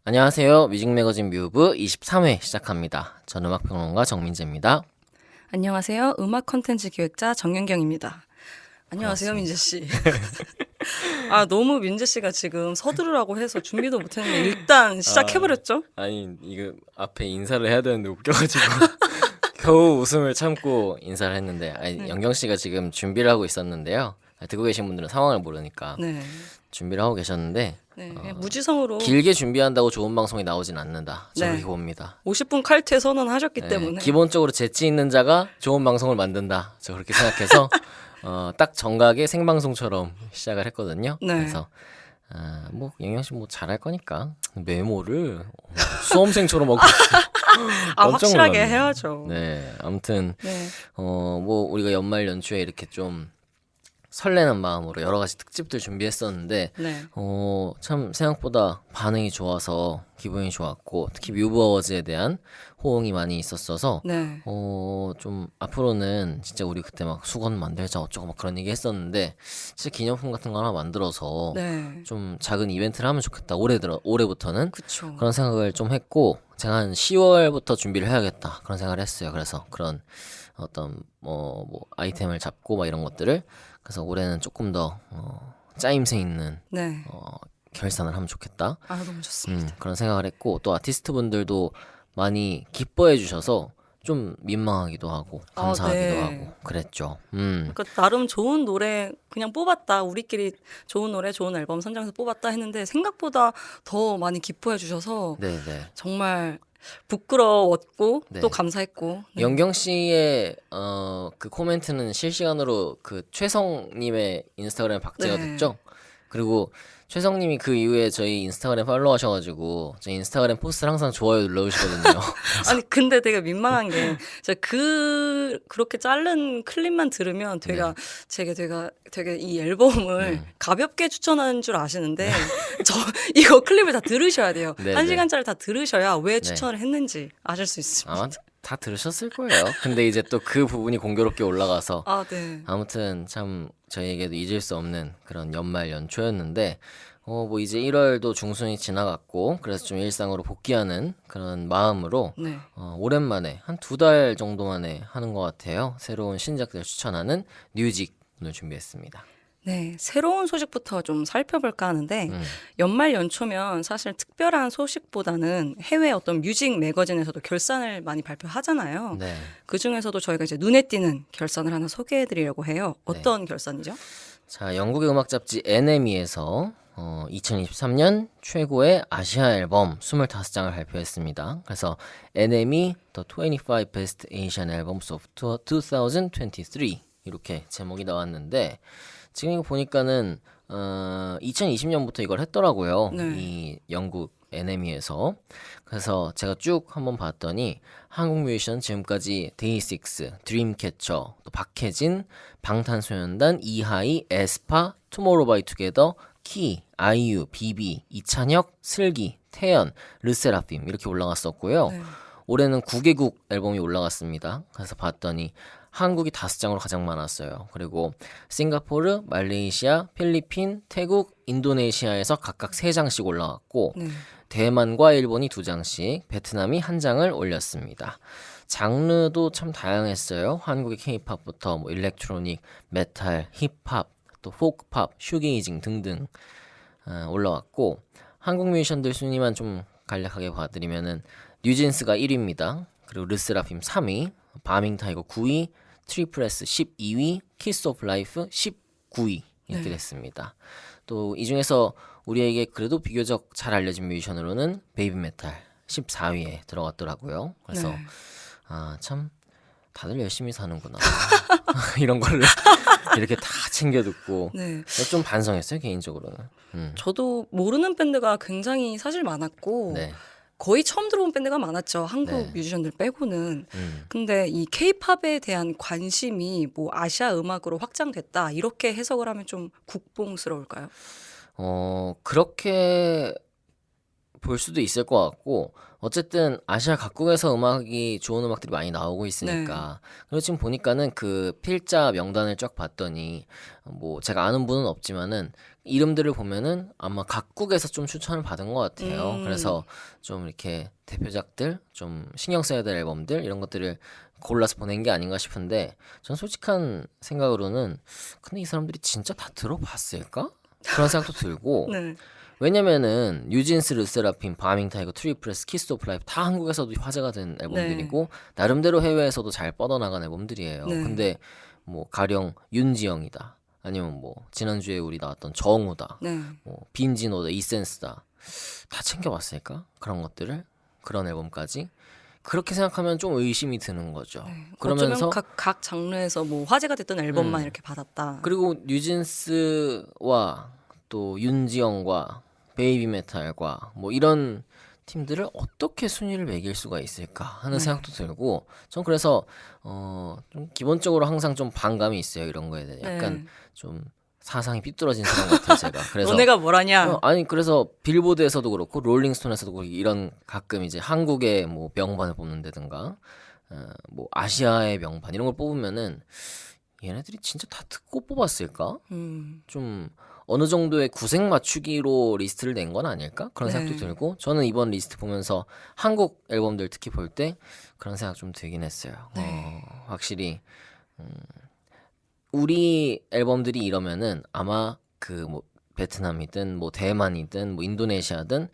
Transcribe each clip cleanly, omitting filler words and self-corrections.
안녕하세요. 뮤직매거진 뮤브 23회 시작합니다. 전 음악평론가 정민재입니다. 안녕하세요. 음악 콘텐츠 기획자 정연경입니다. 안녕하세요, 반갑습니다. 민재 씨. 너무 민재 씨가 지금 서두르라고 해서 준비도 못했는데 일단 시작해버렸죠? 아니 이거 앞에 인사를 해야 되는데 웃겨가지고 겨우 웃음을 참고 인사를 했는데 영경 씨가 지금 준비를 하고 있었는데요. 듣고 계신 분들은 상황을 모르니까 네. 준비를 하고 계셨는데 그냥 무지성으로 길게 준비한다고 좋은 방송이 나오진 않는다. 저 네. 그렇게 봅니다. 50분 칼퇴 선언하셨기 네, 때문에 기본적으로 재치 있는 자가 좋은 방송을 만든다. 저 그렇게 생각해서 딱 정각의 생방송처럼 시작을 했거든요. 네. 그래서 뭐 영영 씨 뭐 잘할 거니까 메모를 수험생처럼 하고 있어요. 깜짝 확실하게 놀랐네. 해야죠. 네, 아무튼 네. 뭐 우리가 연말 연초에 이렇게 좀 설레는 마음으로 여러 가지 특집들 준비했었는데 네. 참 생각보다 반응이 좋아서 기분이 좋았고 특히 뮤브 어워즈에 대한 호응이 많이 있었어서 네. 좀 앞으로는 진짜 우리 그때 막 수건 만들자 어쩌고 막 그런 얘기 했었는데 진짜 기념품 같은 거 하나 만들어서 네. 좀 작은 이벤트를 하면 좋겠다. 올해부터는 그쵸. 그런 생각을 좀 했고 제가 한 10월부터 준비를 해야겠다 그런 생각을 했어요. 그래서 그런 어떤 뭐 아이템을 잡고 막 이런 것들을 그래서 올해는 조금 더 짜임새 있는 네. 결산을 하면 좋겠다. 너무 좋습니다. 그런 생각을 했고 또 아티스트 분들도 많이 기뻐해 주셔서 좀 민망하기도 하고 감사하기도 네. 하고 그랬죠. 그러니까 나름 좋은 노래 그냥 뽑았다. 우리끼리 좋은 노래, 좋은 앨범 선정해서 뽑았다 했는데 생각보다 더 많이 기뻐해 주셔서 네네. 정말 부끄러웠고 네. 또 감사했고. 네. 영경 씨의 그 코멘트는 실시간으로 그 최성님의 인스타그램에 박제가 네. 됐죠. 그리고 최성님이 그 이후에 저희 인스타그램 팔로우 하셔가지고 저희 인스타그램 포스트를 항상 좋아요 눌러주시거든요. 아니 근데 되게 민망한 게 제가 그렇게 자른 클립만 들으면 네. 되게 이 앨범을 가볍게 추천하는 줄 아시는데 저 이거 클립을 다 들으셔야 돼요. 네, 한 네. 시간짜리 다 들으셔야 왜 추천을 했는지 아실 수 있습니다. 아마 다 들으셨을 거예요. 근데 이제 또 그 부분이 공교롭게 올라가서 네. 아무튼 참 저희에게도 잊을 수 없는 그런 연말 연초였는데 뭐 이제 1월도 중순이 지나갔고 그래서 좀 일상으로 복귀하는 그런 마음으로 네. 오랜만에 한 2달 정도 만에 하는 것 같아요. 새로운 신작들 추천하는 뉴직 오늘 준비했습니다. 네, 새로운 소식부터 좀 살펴볼까 하는데 연말 연초면 사실 특별한 소식보다는 해외 어떤 뮤직 매거진에서도 결산을 많이 발표하잖아요. 네. 그 중에서도 저희가 이제 눈에 띄는 결산을 하나 소개해드리려고 해요. 어떤 결산이죠? 자, 영국의 음악 잡지 NME에서 2023년 최고의 아시아 앨범 25장을 발표했습니다. 그래서 NME The 25 Best Asian Albums of 2023 이렇게 제목이 나왔는데 지금 이거 보니까는 2020년부터 이걸 했더라고요. 네. 이 영국 NME에서. 그래서 제가 쭉 한번 봤더니 한국 뮤지션 지금까지 데이식스, 드림캐쳐, 또 박혜진, 방탄소년단, 이하이, 에스파, 투모로우바이투게더, 키, 아이유, 비비, 이찬혁, 슬기, 태연, 르세라핌 이렇게 올라갔었고요. 네. 올해는 9개국 앨범이 올라갔습니다. 그래서 봤더니 한국이 5장으로 가장 많았어요. 그리고 싱가포르, 말레이시아, 필리핀, 태국, 인도네시아에서 각각 3장씩 올라갔고 네. 대만과 일본이 2장씩, 베트남이 1장을 올렸습니다. 장르도 참 다양했어요. 한국의 K-팝부터 뭐 일렉트로닉, 메탈, 힙합, 또 포크팝, 슈게이징 등등 올라왔고 한국 뮤지션들 순위만 좀 간략하게 봐드리면은 뉴진스가 1위입니다. 그리고 르세라핌 3위, 바밍타이거 9위, 트리플S 12위, 키스 오브 라이프 19위 이렇게 됐습니다. 또 이 중에서 우리에게 그래도 비교적 잘 알려진 뮤지션으로는 베이비메탈 14위에 들어갔더라고요. 그래서 네. 참 다들 열심히 사는구나 이런 거를 이렇게 다 챙겨 듣고 네. 좀 반성했어요 개인적으로는. 저도 모르는 밴드가 굉장히 사실 많았고 네. 거의 처음 들어본 밴드가 많았죠. 한국 네. 뮤지션들 빼고는. 근데 이 케이팝에 대한 관심이 뭐 아시아 음악으로 확장됐다 이렇게 해석을 하면 좀 국뽕스러울까요? 그렇게 볼 수도 있을 것 같고 어쨌든 아시아 각국에서 좋은 음악들이 많이 나오고 있으니까 그리고 지금 보니까는 그 필자 명단을 쫙 봤더니 뭐 제가 아는 분은 없지만은 이름들을 보면은 아마 각국에서 좀 추천을 받은 것 같아요. 그래서 좀 이렇게 대표작들, 좀 신경 써야 될 앨범들 이런 것들을 골라서 보낸 게 아닌가 싶은데 전 솔직한 생각으로는 근데 이 사람들이 진짜 다 들어봤을까? 그런 생각도 들고 네. 왜냐면은 뉴진스, 르세라핌, 바밍 타이거, 트리플스, 키스 오브 라이프 다 한국에서도 화제가 된 앨범들이고 나름대로 해외에서도 잘 뻗어나간 앨범들이에요. 네. 근데 뭐 가령 윤지영이다. 아니면 뭐 지난주에 우리 나왔던 정우다. 네. 뭐 빈지노다, 이센스다. 다 챙겨봤을까? 그런 것들을 그런 앨범까지 그렇게 생각하면 좀 의심이 드는 거죠. 그러면서 어쩌면 각 장르에서 뭐 화제가 됐던 앨범만 이렇게 받았다. 그리고 뉴진스와 또 윤지영과 베이비메탈과 뭐 이런 팀들을 어떻게 순위를 매길 수가 있을까 하는 생각도 들고 전 그래서 좀 기본적으로 항상 좀 반감이 있어요. 이런 거에 대해 약간 좀 사상이 삐뚤어진 사람 같아요. 제가 그래서 너네가 뭐라냐? 아니 그래서 빌보드에서도 그렇고 롤링스톤에서도 그렇고 이런 가끔 이제 한국의 뭐 명반을 뽑는다든가 뭐 아시아의 명반 이런 걸 뽑으면은 얘네들이 진짜 다 듣고 뽑았을까? 좀 어느 정도의 구색 맞추기로 리스트를 낸 건 아닐까? 그런 생각도 들고 저는 이번 리스트 보면서 한국 앨범들 특히 볼 때 그런 생각 좀 들긴 했어요. 확실히 우리 앨범들이 이러면은 아마 그 뭐 베트남이든 뭐 대만이든 뭐 인도네시아든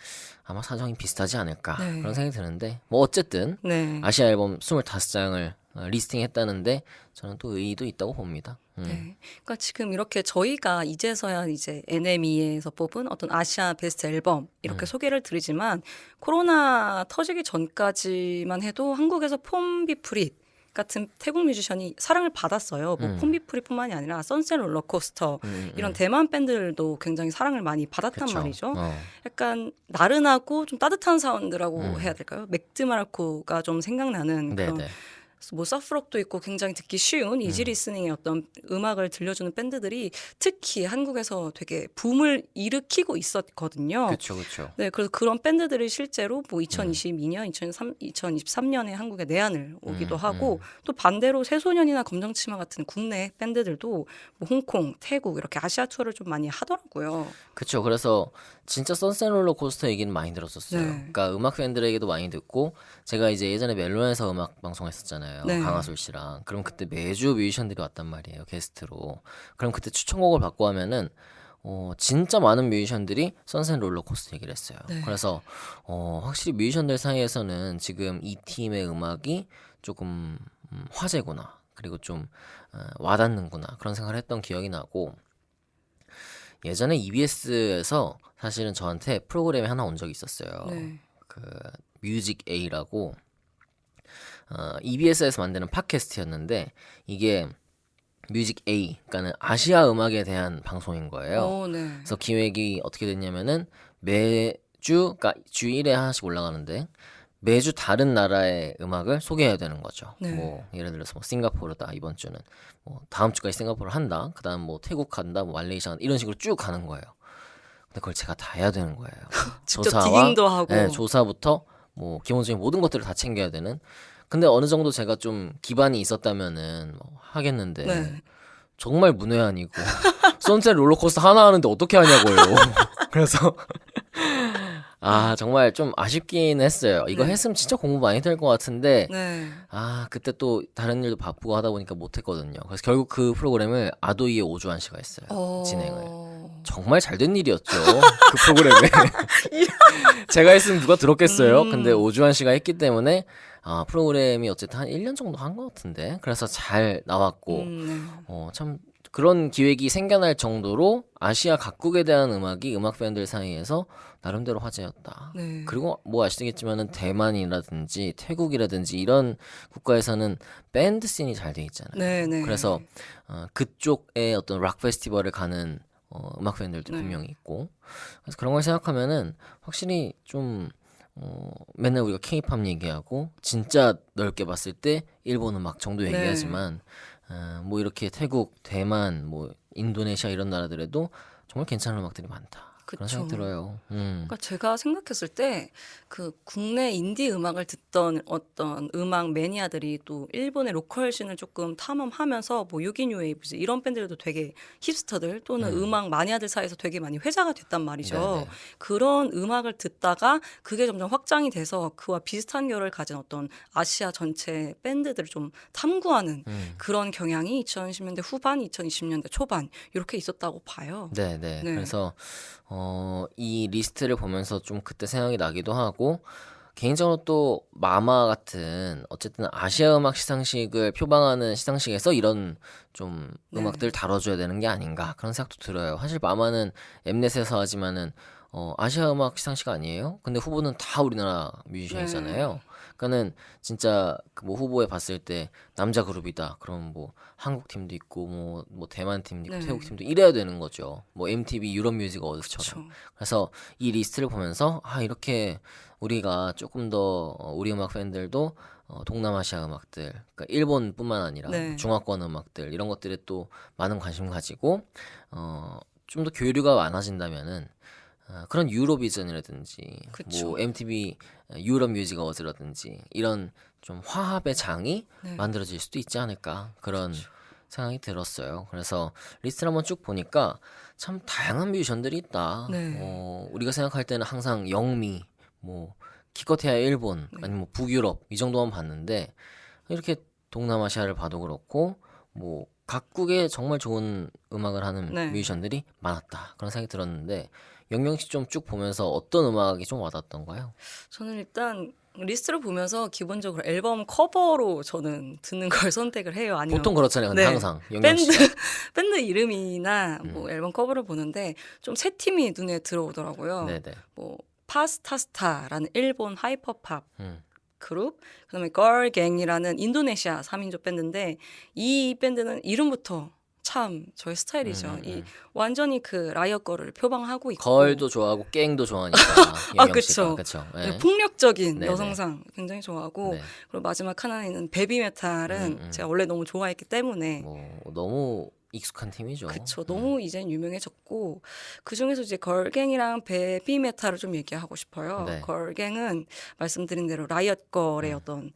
아마 사정이 비슷하지 않을까 그런 생각이 드는데 뭐 어쨌든 네. 아시아 앨범 25장을 리스팅했다는데 저는 또 의의도 있다고 봅니다. 네. 그러니까 지금 이렇게 저희가 이제서야 이제 NME에서 뽑은 어떤 아시아 베스트 앨범 이렇게 소개를 드리지만 코로나 터지기 전까지만 해도 한국에서 폼비프릿 같은 태국 뮤지션이 사랑을 받았어요. 뭐 폼비프릿뿐만이 아니라 선셋 롤러코스터 이런 대만 밴드들도 굉장히 사랑을 많이 받았단 그쵸. 말이죠. 약간 나른하고 좀 따뜻한 사운드라고 해야 될까요? 맥드마르코가 좀 생각나는 그런 네네. 뭐 서프록도 있고 굉장히 듣기 쉬운 이지 리스닝의 어떤 음악을 들려주는 밴드들이 특히 한국에서 되게 붐을 일으키고 있었거든요. 그렇죠, 그렇죠. 네, 그래서 그런 밴드들이 실제로 뭐 2022년, 2023년에 한국에 내한을 오기도 하고 또 반대로 새소년이나 검정치마 같은 국내 밴드들도 뭐 홍콩, 태국 이렇게 아시아 투어를 좀 많이 하더라고요. 그렇죠. 그래서 진짜 선셋 롤러코스터 얘기는 많이 들었었어요. 네. 그러니까 음악 팬들에게도 많이 듣고 제가 이제 예전에 멜론에서 음악 방송했었잖아요. 네. 강하솔 씨랑. 그럼 그때 매주 뮤지션들이 왔단 말이에요. 게스트로. 그럼 그때 추천곡을 받고 하면은 진짜 많은 뮤지션들이 선셋 롤러코스터 얘기를 했어요. 그래서 확실히 뮤지션들 사이에서는 지금 이 팀의 음악이 조금 화제구나. 그리고 좀 와닿는구나. 그런 생각을 했던 기억이 나고 예전에 EBS에서 사실은 저한테 프로그램이 하나 온 적이 있었어요. 네. 그 뮤직 A라고 EBS에서 만드는 팟캐스트였는데 이게 뮤직 A, 그러니까는 아시아 음악에 대한 방송인 거예요. 네. 그래서 기획이 어떻게 됐냐면은 매주, 그러니까 주 1회 하나씩 올라가는데 매주 다른 나라의 음악을 소개해야 되는 거죠. 네. 뭐 예를 들어서 뭐 싱가포르다 이번 주는 뭐 다음 주까지 싱가포르 한다. 그다음 뭐 태국 간다, 뭐 말레이시아 간다, 이런 식으로 쭉 가는 거예요. 근데 그걸 제가 다 해야 되는 거예요. 직접 디깅도 하고. 네, 조사부터 뭐 기본적인 모든 것들을 다 챙겨야 되는. 근데 어느 정도 제가 좀 기반이 있었다면은 뭐 하겠는데 네. 정말 문외한이고 선셋 롤러코스터 하나 하는데 어떻게 하냐고요. 그래서 정말 좀 아쉽긴 했어요. 이거 했으면 진짜 공부 많이 될 것 같은데 네. 그때 또 다른 일도 바쁘고 하다 보니까 못했거든요. 그래서 결국 그 프로그램을 아도이의 오주환 씨가 했어요. 진행을. 정말 잘된 일이었죠. 그 프로그램에. 제가 했으면 누가 들었겠어요. 근데 오주환 씨가 했기 때문에 프로그램이 어쨌든 한 1년 정도 한 것 같은데 그래서 잘 나왔고 네. 참 그런 기획이 생겨날 정도로 아시아 각국에 대한 음악이 음악 팬들 사이에서 나름대로 화제였다. 네. 그리고 뭐 아시겠지만은 대만이라든지 태국이라든지 이런 국가에서는 밴드 씬이 잘 돼 있잖아요. 네, 네. 그래서 그쪽에 어떤 락 페스티벌을 가는 음악 팬들도 네. 분명히 있고 그래서 그런 걸 생각하면은 확실히 좀 맨날 우리가 K-팝 얘기하고 진짜 넓게 봤을 때 일본 음악 정도 얘기하지만 뭐 이렇게 태국, 대만, 뭐 인도네시아 이런 나라들에도 정말 괜찮은 음악들이 많다. 그런 그쵸. 생각이 들어요. 그러니까 제가 생각했을 때 그 국내 인디 음악을 듣던 어떤 음악 매니아들이 또 일본의 로컬 씬을 조금 탐험하면서 뭐 유기뉴 웨이브즈 이런 밴드들도 되게 힙스터들 또는 음악 마니아들 사이에서 되게 많이 회자가 됐단 말이죠. 네네. 그런 음악을 듣다가 그게 점점 확장이 돼서 그와 비슷한 결을 가진 어떤 아시아 전체 밴드들을 좀 탐구하는 그런 경향이 2010년대 후반, 2020년대 초반 이렇게 있었다고 봐요. 네네. 네. 그래서 이 리스트를 보면서 좀 그때 생각이 나기도 하고 개인적으로 또 마마 같은 어쨌든 아시아 음악 시상식을 표방하는 시상식에서 이런 좀 네. 음악들 다뤄줘야 되는 게 아닌가 그런 생각도 들어요. 사실 마마는 엠넷에서 하지만은 아시아 음악 시상식 아니에요? 근데 후보는 다 우리나라 뮤지션이잖아요. 그러니까는 진짜 그 뭐 후보에 봤을 때 남자 그룹이다. 그럼 뭐 한국 팀도 있고 뭐 대만 팀도 있고 네. 태국 팀도 이래야 되는 거죠. 뭐 MTV 유럽 뮤직 어워드처럼. 그쵸. 그래서 이 리스트를 보면서 이렇게 우리가 조금 더 우리 음악 팬들도 동남아시아 음악들, 그러니까 일본뿐만 아니라 네. 중화권 음악들 이런 것들에 또 많은 관심 가지고 좀 더 교류가 많아진다면은 그런 유로비전이라든지 그쵸. 뭐 MTV 유럽 뮤직 어워즈라든지 이런 좀 화합의 장이 네. 만들어질 수도 있지 않을까 그런 생각이 들었어요. 그래서 리스트를 한번 쭉 보니까 참 다양한 뮤지션들이 있다. 네. 우리가 생각할 때는 항상 영미, 뭐 기껏해야 일본 네. 아니면 뭐 북유럽 이 정도만 봤는데 이렇게 동남아시아를 봐도 그렇고 뭐 각국에 정말 좋은 음악을 하는 네. 뮤지션들이 많았다 그런 생각이 들었는데 영명 씨 좀 쭉 보면서 어떤 음악이 좀 와닿던가요? 저는 일단 리스트를 보면서 기본적으로 앨범 커버로 저는 듣는 걸 선택을 해요. 아니면 보통 그렇잖아요. 근데 네. 항상 영명 밴드 씨가 밴드 이름이나 뭐 앨범 커버를 보는데 좀 세 팀이 눈에 들어오더라고요. 네네. 뭐 파스타스타라는 일본 하이퍼팝 음. 그룹, 그다음에 걸갱이라는 인도네시아 3인조 밴드인데 이 밴드는 이름부터 참 저의 스타일이죠. 이 완전히 그 라이엇 걸을 표방하고 있고 걸도 좋아하고 갱도 좋아하니까 영명 씨가 그쵸. 그렇죠. 네, 폭력적인 네네. 여성상 굉장히 좋아하고 네. 그리고 마지막 하나에는 베비 메탈은 제가 원래 너무 좋아했기 때문에 뭐 너무 익숙한 팀이죠. 그쵸. 너무 이젠 유명해졌고 그중에서 이제 걸갱이랑 베비 메탈을 좀 얘기하고 싶어요. 네. 걸갱은 말씀드린 대로 라이엇 걸의 어떤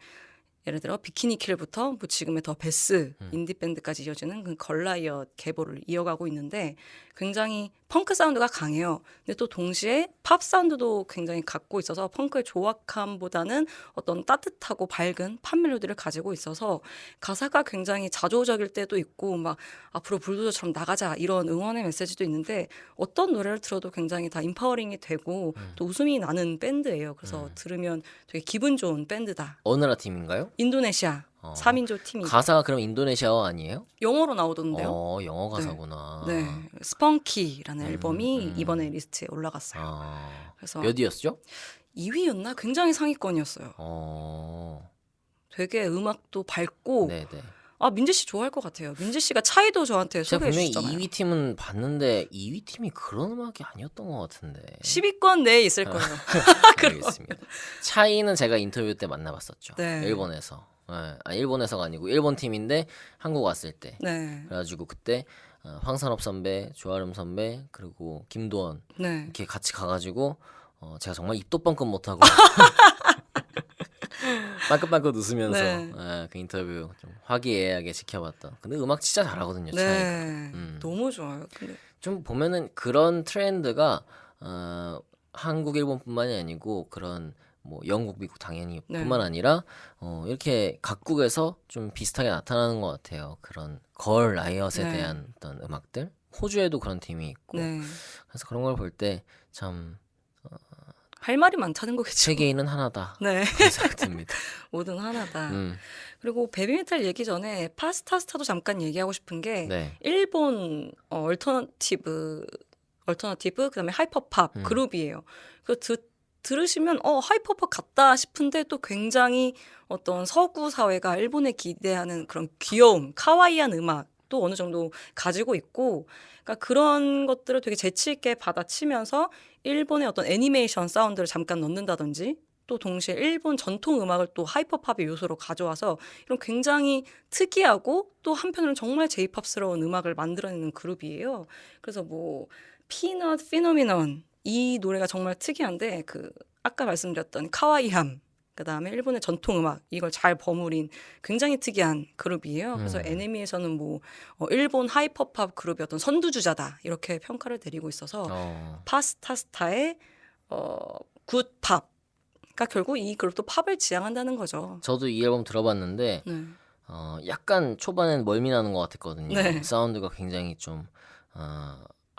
예를 들어 비키니킬부터 뭐 지금의 더 베스 인디 밴드까지 이어지는 그 걸라이엇 계보를 이어가고 있는데 굉장히 펑크 사운드가 강해요. 근데 또 동시에 팝 사운드도 굉장히 갖고 있어서 펑크의 조악함보다는 어떤 따뜻하고 밝은 팝 멜로디를 가지고 있어서 가사가 굉장히 자조적일 때도 있고 막 앞으로 불도저처럼 나가자 이런 응원의 메시지도 있는데 어떤 노래를 들어도 굉장히 다 임파워링이 되고 또 웃음이 나는 밴드예요. 그래서 들으면 되게 기분 좋은 밴드다. 어느 나라 팀인가요? 인도네시아 3인조 팀이 가사가 그럼 인도네시아어 아니에요? 영어로 나오던데요. 영어 가사구나. 네, 스펑키라는 앨범이 이번에 리스트에 올라갔어요. 그래서 몇 위였죠? 2위였나? 굉장히 상위권이었어요. 되게 음악도 밝고 네네. 민재 씨 좋아할 것 같아요. 민재 씨가 차이도 저한테 제가 소개해 분명히 주셨잖아요. 2위 팀은 봤는데 2위 팀이 그런 음악이 아니었던 것 같은데. 10위권 내에 있을 거예요. 알겠습니다. 차이는 제가 인터뷰 때 만나봤었죠. 네. 일본에서. 일본에서가 아니고 일본 팀인데 한국 왔을 때. 네, 그래가지고 그때 황산업 선배, 조아름 선배 그리고 김도원 네. 이렇게 같이 가가지고 제가 정말 입도 뻥끗 못하고 빵긋빵긋 웃으면서 네. 그 인터뷰 좀 화기애애하게 지켜봤던. 근데 음악 진짜 잘하거든요. 차이가. 네, 너무 좋아요. 근데 좀 보면은 그런 트렌드가 한국, 일본뿐만이 아니고 그런 뭐 영국, 미국 당연히 네. 뿐만 아니라 이렇게 각국에서 좀 비슷하게 나타나는 것 같아요. 그런 걸 라이엇에 네. 대한 어떤 음악들. 호주에도 그런 팀이 있고. 네. 그래서 그런 걸 볼 때 참 할 말이 많다는 거겠죠. 세계인은 하나다. 네, 그런 생각이 듭니다. 모든 하나다. 음, 그리고 베비메탈 얘기 전에 파스타스타도 잠깐 얘기하고 싶은 게 네. 일본 얼터너티브 그다음에 하이퍼팝 그룹이에요. 그 들으시면 하이퍼팝 같다 싶은데 또 굉장히 어떤 서구 사회가 일본에 기대하는 그런 귀여움, 카와이한 음악 또 어느 정도 가지고 있고 그러니까 그런 것들을 되게 재치 있게 받아치면서 일본의 어떤 애니메이션 사운드를 잠깐 넣는다든지 또 동시에 일본 전통 음악을 또 하이퍼팝의 요소로 가져와서 이런 굉장히 특이하고 또 한편으로는 정말 제이팝스러운 음악을 만들어내는 그룹이에요. 그래서 뭐 피넛 피노미넌 이 노래가 정말 특이한데 그 아까 말씀드렸던 카와이함 그다음에 일본의 전통 음악 이걸 잘 버무린 굉장히 특이한 그룹이에요. 그래서 NME에서는 뭐 일본 하이퍼팝 그룹의 어떤 선두주자다 이렇게 평가를 내리고 있어서 파스타스타의 굿팝 그러니까 결국 이 그룹도 팝을 지향한다는 거죠. 저도 이 앨범 들어봤는데 네. 약간 초반엔 멀미나는 것 같았거든요. 네. 사운드가 굉장히 좀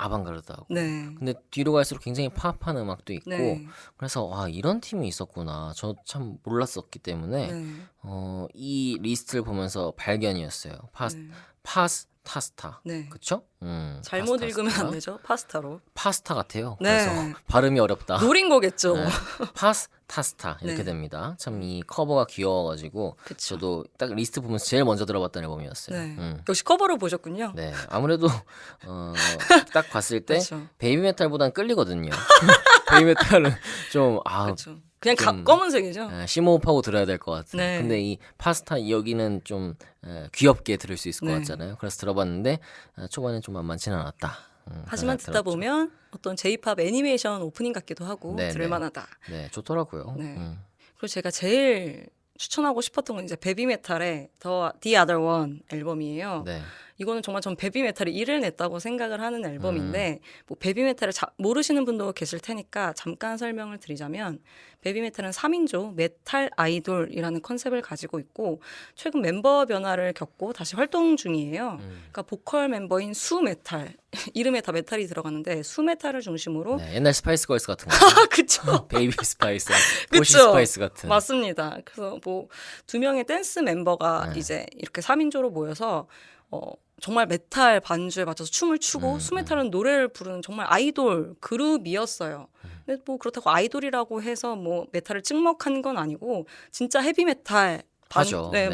아방가르드하고. 네. 근데 뒤로 갈수록 굉장히 팝한 음악도 있고 네. 그래서 와 이런 팀이 있었구나. 저 참 몰랐었기 때문에 네. 이 리스트를 보면서 발견이었어요. 네. 파스타스타. 네. 그쵸? 잘못 파스타스타. 읽으면 안 되죠. 파스타로. 파스타 같아요. 네. 그래서 발음이 어렵다. 노린 거겠죠. 네. 파스타스타 이렇게 네. 됩니다. 참 이 커버가 귀여워가지고 그쵸. 저도 딱 리스트 보면서 제일 먼저 들어봤던 앨범이었어요. 네. 역시 커버로 보셨군요. 네, 아무래도 딱 봤을 때 그렇죠. 베이비 메탈보단 끌리거든요. 베이비 메탈은 좀 그렇죠. 그냥 좀- 검은색이죠. 심호흡하고 들어야 될 것 같아요. 네. 근데 이 파스타 여기는 좀 귀엽게 들을 수 있을 것 네. 같잖아요. 그래서 들어봤는데 초반엔 좀 만만치는 않았다. 하지만 그런 듣다 생각 들었죠. 보면 어떤 J-팝 애니메이션 오프닝 같기도 하고 네, 들을만하다. 네, 좋더라고요. 네. 그리고 제가 제일 추천하고 싶었던 건 이제 베비메탈의 The Other One 앨범이에요. 네. 이거는 정말 전 베비메탈이 일을 냈다고 생각을 하는 앨범인데 뭐 베비메탈을 모르시는 분도 계실 테니까 잠깐 설명을 드리자면 베비메탈은 3인조 메탈 아이돌이라는 컨셉을 가지고 있고 최근 멤버 변화를 겪고 다시 활동 중이에요. 그러니까 보컬 멤버인 수메탈 이름에 다 메탈이 들어가는데 수메탈을 중심으로 네, 옛날 스파이스 걸스 같은 거. 아 그쵸. 베이비 스파이스, 그쵸. 포시 스파이스 같은. 맞습니다. 그래서 뭐 두 명의 댄스 멤버가 네. 이제 이렇게 3인조로 모여서 정말 메탈 반주에 맞춰서 춤을 추고 수메탈은 노래를 부르는 정말 아이돌 그룹이었어요. 근데 뭐 그렇다고 아이돌이라고 해서 뭐 메탈을 찍먹한 건 아니고 진짜 헤비 메탈 하죠. 네.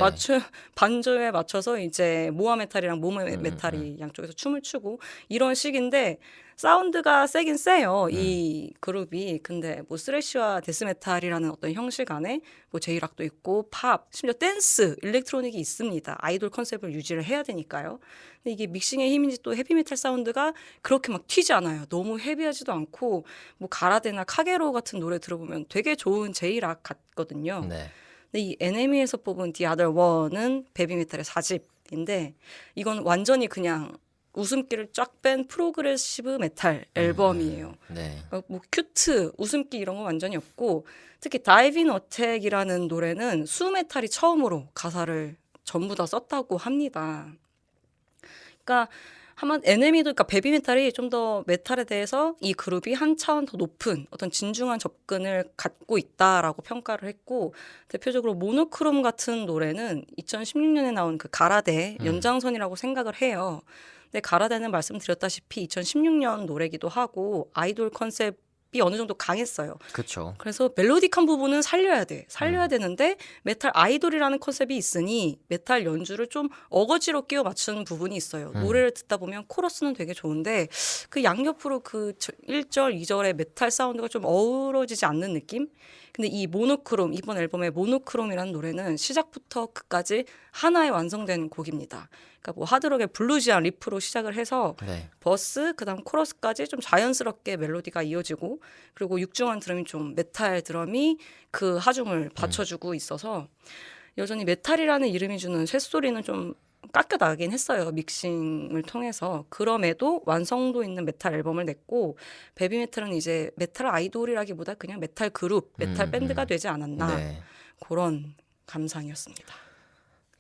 반주에 맞춰서 이제 모아 메탈이랑 모모 메탈이 양쪽에서 춤을 추고 이런 식인데 사운드가 세긴 세요. 이 그룹이. 근데 뭐 스래시와 데스메탈이라는 어떤 형식 안에 뭐 제이락도 있고 팝, 심지어 댄스, 일렉트로닉이 있습니다. 아이돌 컨셉을 유지를 해야 되니까요. 근데 이게 믹싱의 힘인지 또 헤비메탈 사운드가 그렇게 막 튀지 않아요. 너무 헤비하지도 않고 뭐 가라데나 카게로 같은 노래 들어보면 되게 좋은 제이락 같거든요. 네. 근데 이 NME에서 뽑은 The Other One은 베비메탈의 4집인데 이건 완전히 그냥 웃음기를 쫙 뺀 프로그레시브 메탈 앨범이에요. 네. 뭐 큐트, 웃음기 이런 건 완전히 없고 특히 다이빙 어택이라는 노래는 수메탈이 처음으로 가사를 전부 다 썼다고 합니다. 그러니까 한번 NME도 그러니까 베비메탈이 좀 더 메탈에 대해서 이 그룹이 한 차원 더 높은 어떤 진중한 접근을 갖고 있다라고 평가를 했고 대표적으로 모노크롬 같은 노래는 2016년에 나온 그 가라데 연장선이라고 생각을 해요. 근데 가라데는 말씀드렸다시피 2016년 노래기도 하고 아이돌 컨셉이 어느 정도 강했어요. 그렇죠. 그래서 멜로디한 부분은 살려야 되는데 메탈 아이돌이라는 컨셉이 있으니 메탈 연주를 좀 어거지로 끼워 맞추는 부분이 있어요. 노래를 듣다 보면 코러스는 되게 좋은데 그 양옆으로 그 1절, 2절의 메탈 사운드가 좀 어우러지지 않는 느낌? 근데 이 모노크롬, 이번 앨범의 모노크롬이라는 노래는 시작부터 끝까지 하나의 완성된 곡입니다. 그러니까 뭐 하드록의 블루지한 리프로 시작을 해서 네. 버스 그다음 코러스까지 좀 자연스럽게 멜로디가 이어지고 그리고 육중한 드럼이 좀 메탈 드럼이 그 하중을 받쳐주고 있어서 여전히 메탈이라는 이름이 주는 쇳소리는 좀 깎여 나가긴 했어요. 믹싱을 통해서. 그럼에도 완성도 있는 메탈 앨범을 냈고 베비메탈은 이제 메탈 아이돌이라기보다 그냥 메탈 그룹, 메탈 밴드가 되지 않았나 네. 그런 감상이었습니다.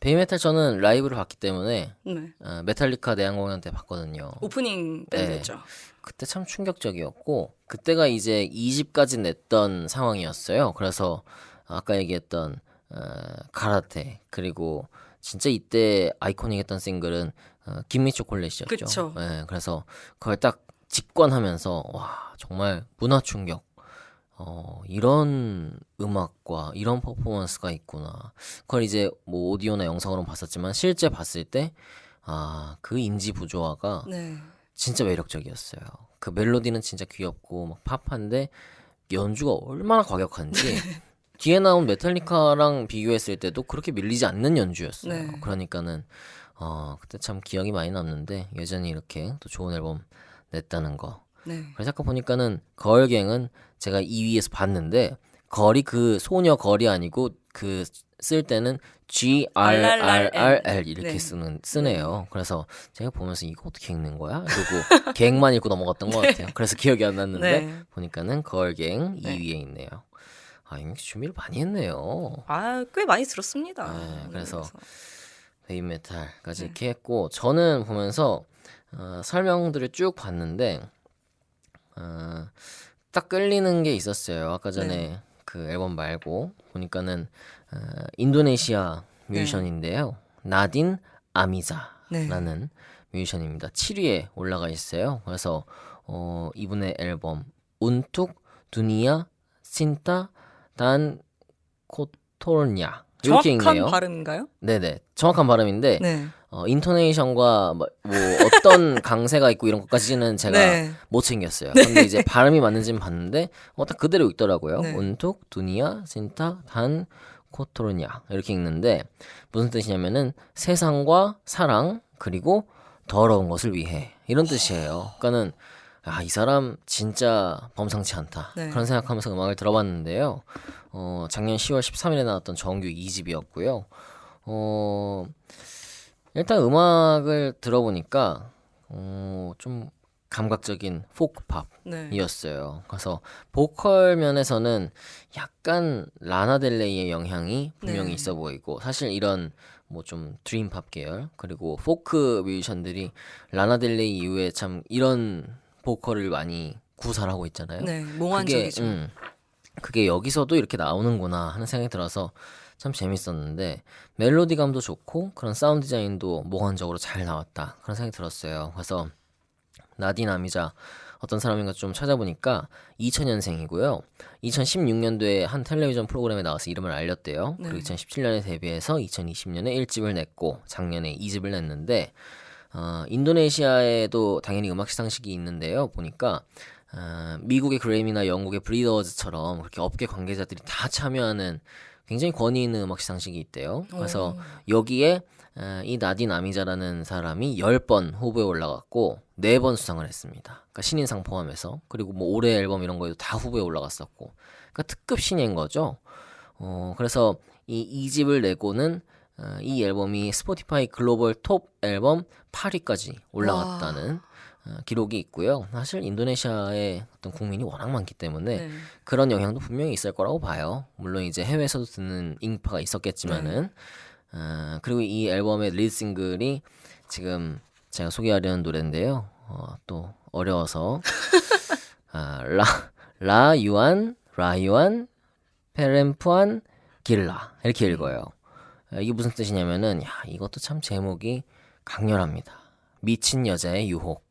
베이메탈 저는 라이브를 봤기 때문에 네. 메탈리카 내한 공연 때 봤거든요. 오프닝 밴드였죠. 그때 참 충격적이었고 그때가 이제 2집까지 냈던 상황이었어요. 그래서 아까 얘기했던 가라테 그리고 진짜 이때 아이코닉했던 싱글은 김미 초콜릿이었죠. 그쵸. 네, 그래서 그걸 딱 직관하면서 와 정말 문화 충격. 이런 음악과 이런 퍼포먼스가 있구나. 그걸 이제 뭐 오디오나 영상으로 봤었지만 실제 봤을 때 그 인지 부조화가 네. 진짜 매력적이었어요. 그 멜로디는 진짜 귀엽고 막 팝한데 연주가 얼마나 과격한지 뒤에 나온 메탈리카랑 비교했을 때도 그렇게 밀리지 않는 연주였어요. 네. 그러니까는 그때 참 기억이 많이 남는데 여전히 이렇게 또 좋은 앨범 냈다는 거. 네. 그래서 아까 보니까는 걸갱은 제가 2위에서 봤는데 걸이 그 소녀 걸이 아니고 그 쓸 때는 GRRRL 이렇게 네. 쓰네요. 그래서 제가 보면서 이거 어떻게 읽는 거야? 그리고 갱만 읽고 넘어갔던 것 같아요. 그래서 기억이 안 났는데 네. 보니까는 걸갱 네. 2위에 있네요. 아, 이거 준비를 많이 했네요. 꽤 많이 들었습니다. 네, 그래서 헤이메탈까지 네. 이렇게 했고 저는 보면서 설명들을 쭉 봤는데 딱 끌리는 게 있었어요. 아까 전에 네. 그 앨범 말고 보니까는 인도네시아 뮤지션인데요. 나딘 아미자라는 뮤지션입니다. 7위에 올라가 있어요. 그래서 이분의 앨범 운툭 두니아 신타 단 코토냐 이렇게 정확한 읽네요. 발음인가요? 네네, 정확한 발음인데 네. 인토네이션과 뭐 어떤 강세가 있고 이런 것까지는 제가 네. 못 챙겼어요. 근데 이제 발음이 맞는지는 봤는데 딱 그대로 읽더라고요. 네. 운툭 두니아 신타 단 코토르냐 이렇게 읽는데 무슨 뜻이냐면은 세상과 사랑 그리고 더러운 것을 위해 이런 뜻이에요. 그러니까는 이 사람 진짜 범상치 않다. 네. 그런 생각하면서 음악을 들어봤는데요. 작년 10월 13일에 나왔던 정규 2집이었고요. 일단 음악을 들어보니까 좀 감각적인 포크팝이었어요. 네. 그래서 보컬 면에서는 약간 라나델레이의 영향이 분명히 네. 있어 보이고 사실 이런 뭐 좀 드림팝 계열 그리고 포크 뮤지션들이 라나델레이 이후에 참 이런 보컬을 많이 구사를 하고 있잖아요. 네. 몽환적이죠. 그게 여기서도 이렇게 나오는구나 하는 생각이 들어서 참 재밌었는데 멜로디감도 좋고 그런 사운드 디자인도 몽환적으로 잘 나왔다 그런 생각이 들었어요. 그래서 나딘 아미자 어떤 사람인가 좀 찾아보니까 2000년생이고요. 2016년도에 한 텔레비전 프로그램에 나와서 이름을 알렸대요. 네. 그리고 2017년에 데뷔해서 2020년에 1집을 냈고 작년에 2집을 냈는데 인도네시아에도 당연히 음악 시상식이 있는데요. 보니까 미국의 그래미나 영국의 브리더즈처럼 그렇게 업계 관계자들이 다 참여하는 굉장히 권위 있는 음악 시상식이 있대요. 그래서 여기에 이 나딘 아미자라는 사람이 10번 후보에 올라갔고 4번 수상을 했습니다. 그러니까 신인상 포함해서. 그리고 뭐 올해 앨범 이런 거에도 다 후보에 올라갔었고. 그러니까 특급 신인 거죠. 그래서 이 2집을 내고는 이 앨범이 스포티파이 글로벌 톱 앨범 8위까지 올라갔다는 기록이 있고요. 사실 인도네시아의 어떤 국민이 워낙 많기 때문에 네. 그런 영향도 분명히 있을 거라고 봐요. 물론 이제 해외에서도 듣는 인파가 있었겠지만은 그리고 이 앨범의 리드 싱글이 지금 제가 소개하려는 노래인데요. 또 어려워서 라유안 페렘푸안 길라 이렇게 읽어요. 이게 무슨 뜻이냐면은 이것도 참 제목이 강렬합니다. 미친 여자의 유혹.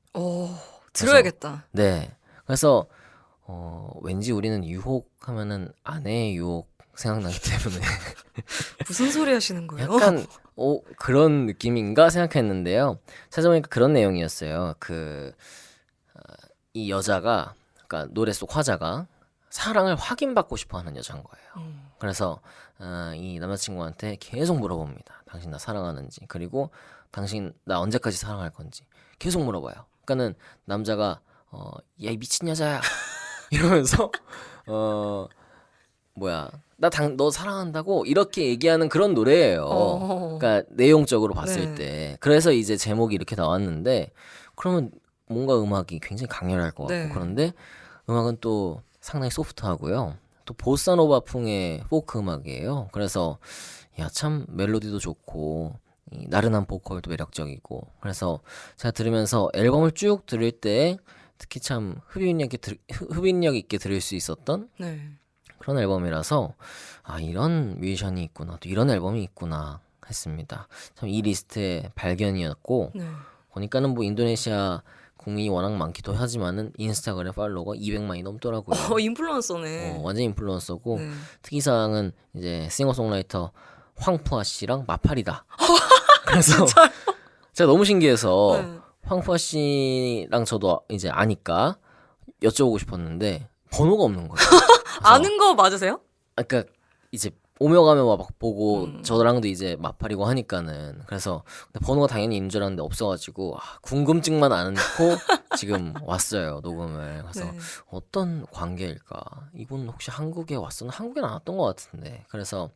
들어야겠다. 네. 그래서 왠지 우리는 유혹하면은 아내의 유혹 생각나기 때문에 무슨 소리 하시는 거예요? 약간 그런 느낌인가 생각했는데요. 찾아보니까 그런 내용이었어요. 이 여자가 그러니까 노래 속 화자가 사랑을 확인받고 싶어하는 여자인 거예요. 그래서 이 남자친구한테 계속 물어봅니다. 당신 나 사랑하는지 그리고 당신 나 언제까지 사랑할 건지 계속 물어봐요. 그러니까는 남자가 야 이 미친 여자야 이러면서 너 사랑한다고 이렇게 얘기하는 그런 노래예요. 그러니까 내용적으로 봤을 때 그래서 이제 제목이 이렇게 나왔는데 그러면 뭔가 음악이 굉장히 강렬할 것 같고 그런데 음악은 또 상당히 소프트하고요. 또 보사노바풍의 포크 음악이에요. 그래서 참 멜로디도 좋고 이 나른한 보컬도 매력적이고 그래서 제가 들으면서 앨범을 쭉 들을 때 특히 참 흡인력 있게 들을 수 있었던 그런 앨범이라서 이런 뮤지션이 있구나 또 이런 앨범이 있구나 했습니다. 참 이 리스트의 발견이었고 보니까는 뭐 인도네시아 국민이 워낙 많기도 하지만은 인스타그램 팔로워가 200만이 넘더라고요. 인플루언서네. 완전 인플루언서고 특이사항은 이제 싱어송라이터 황푸아 씨랑 마팔이다. 그래서 제가 너무 신기해서 황푸아 씨랑 저도 이제 아니까 여쭤보고 싶었는데 번호가 없는 거예요. 아는 거 맞으세요? 그러니까 이제 오며 가며 막 보고 저랑도 이제 마팔이고 하니까는 그래서 근데 번호가 당연히 있는 줄 알았는데 없어가지고 궁금증만 안고 지금 왔어요 녹음을. 그래서 네. 어떤 관계일까? 이분 혹시 한국에 왔었나? 한국엔 안 왔던 것 같은데. 그래서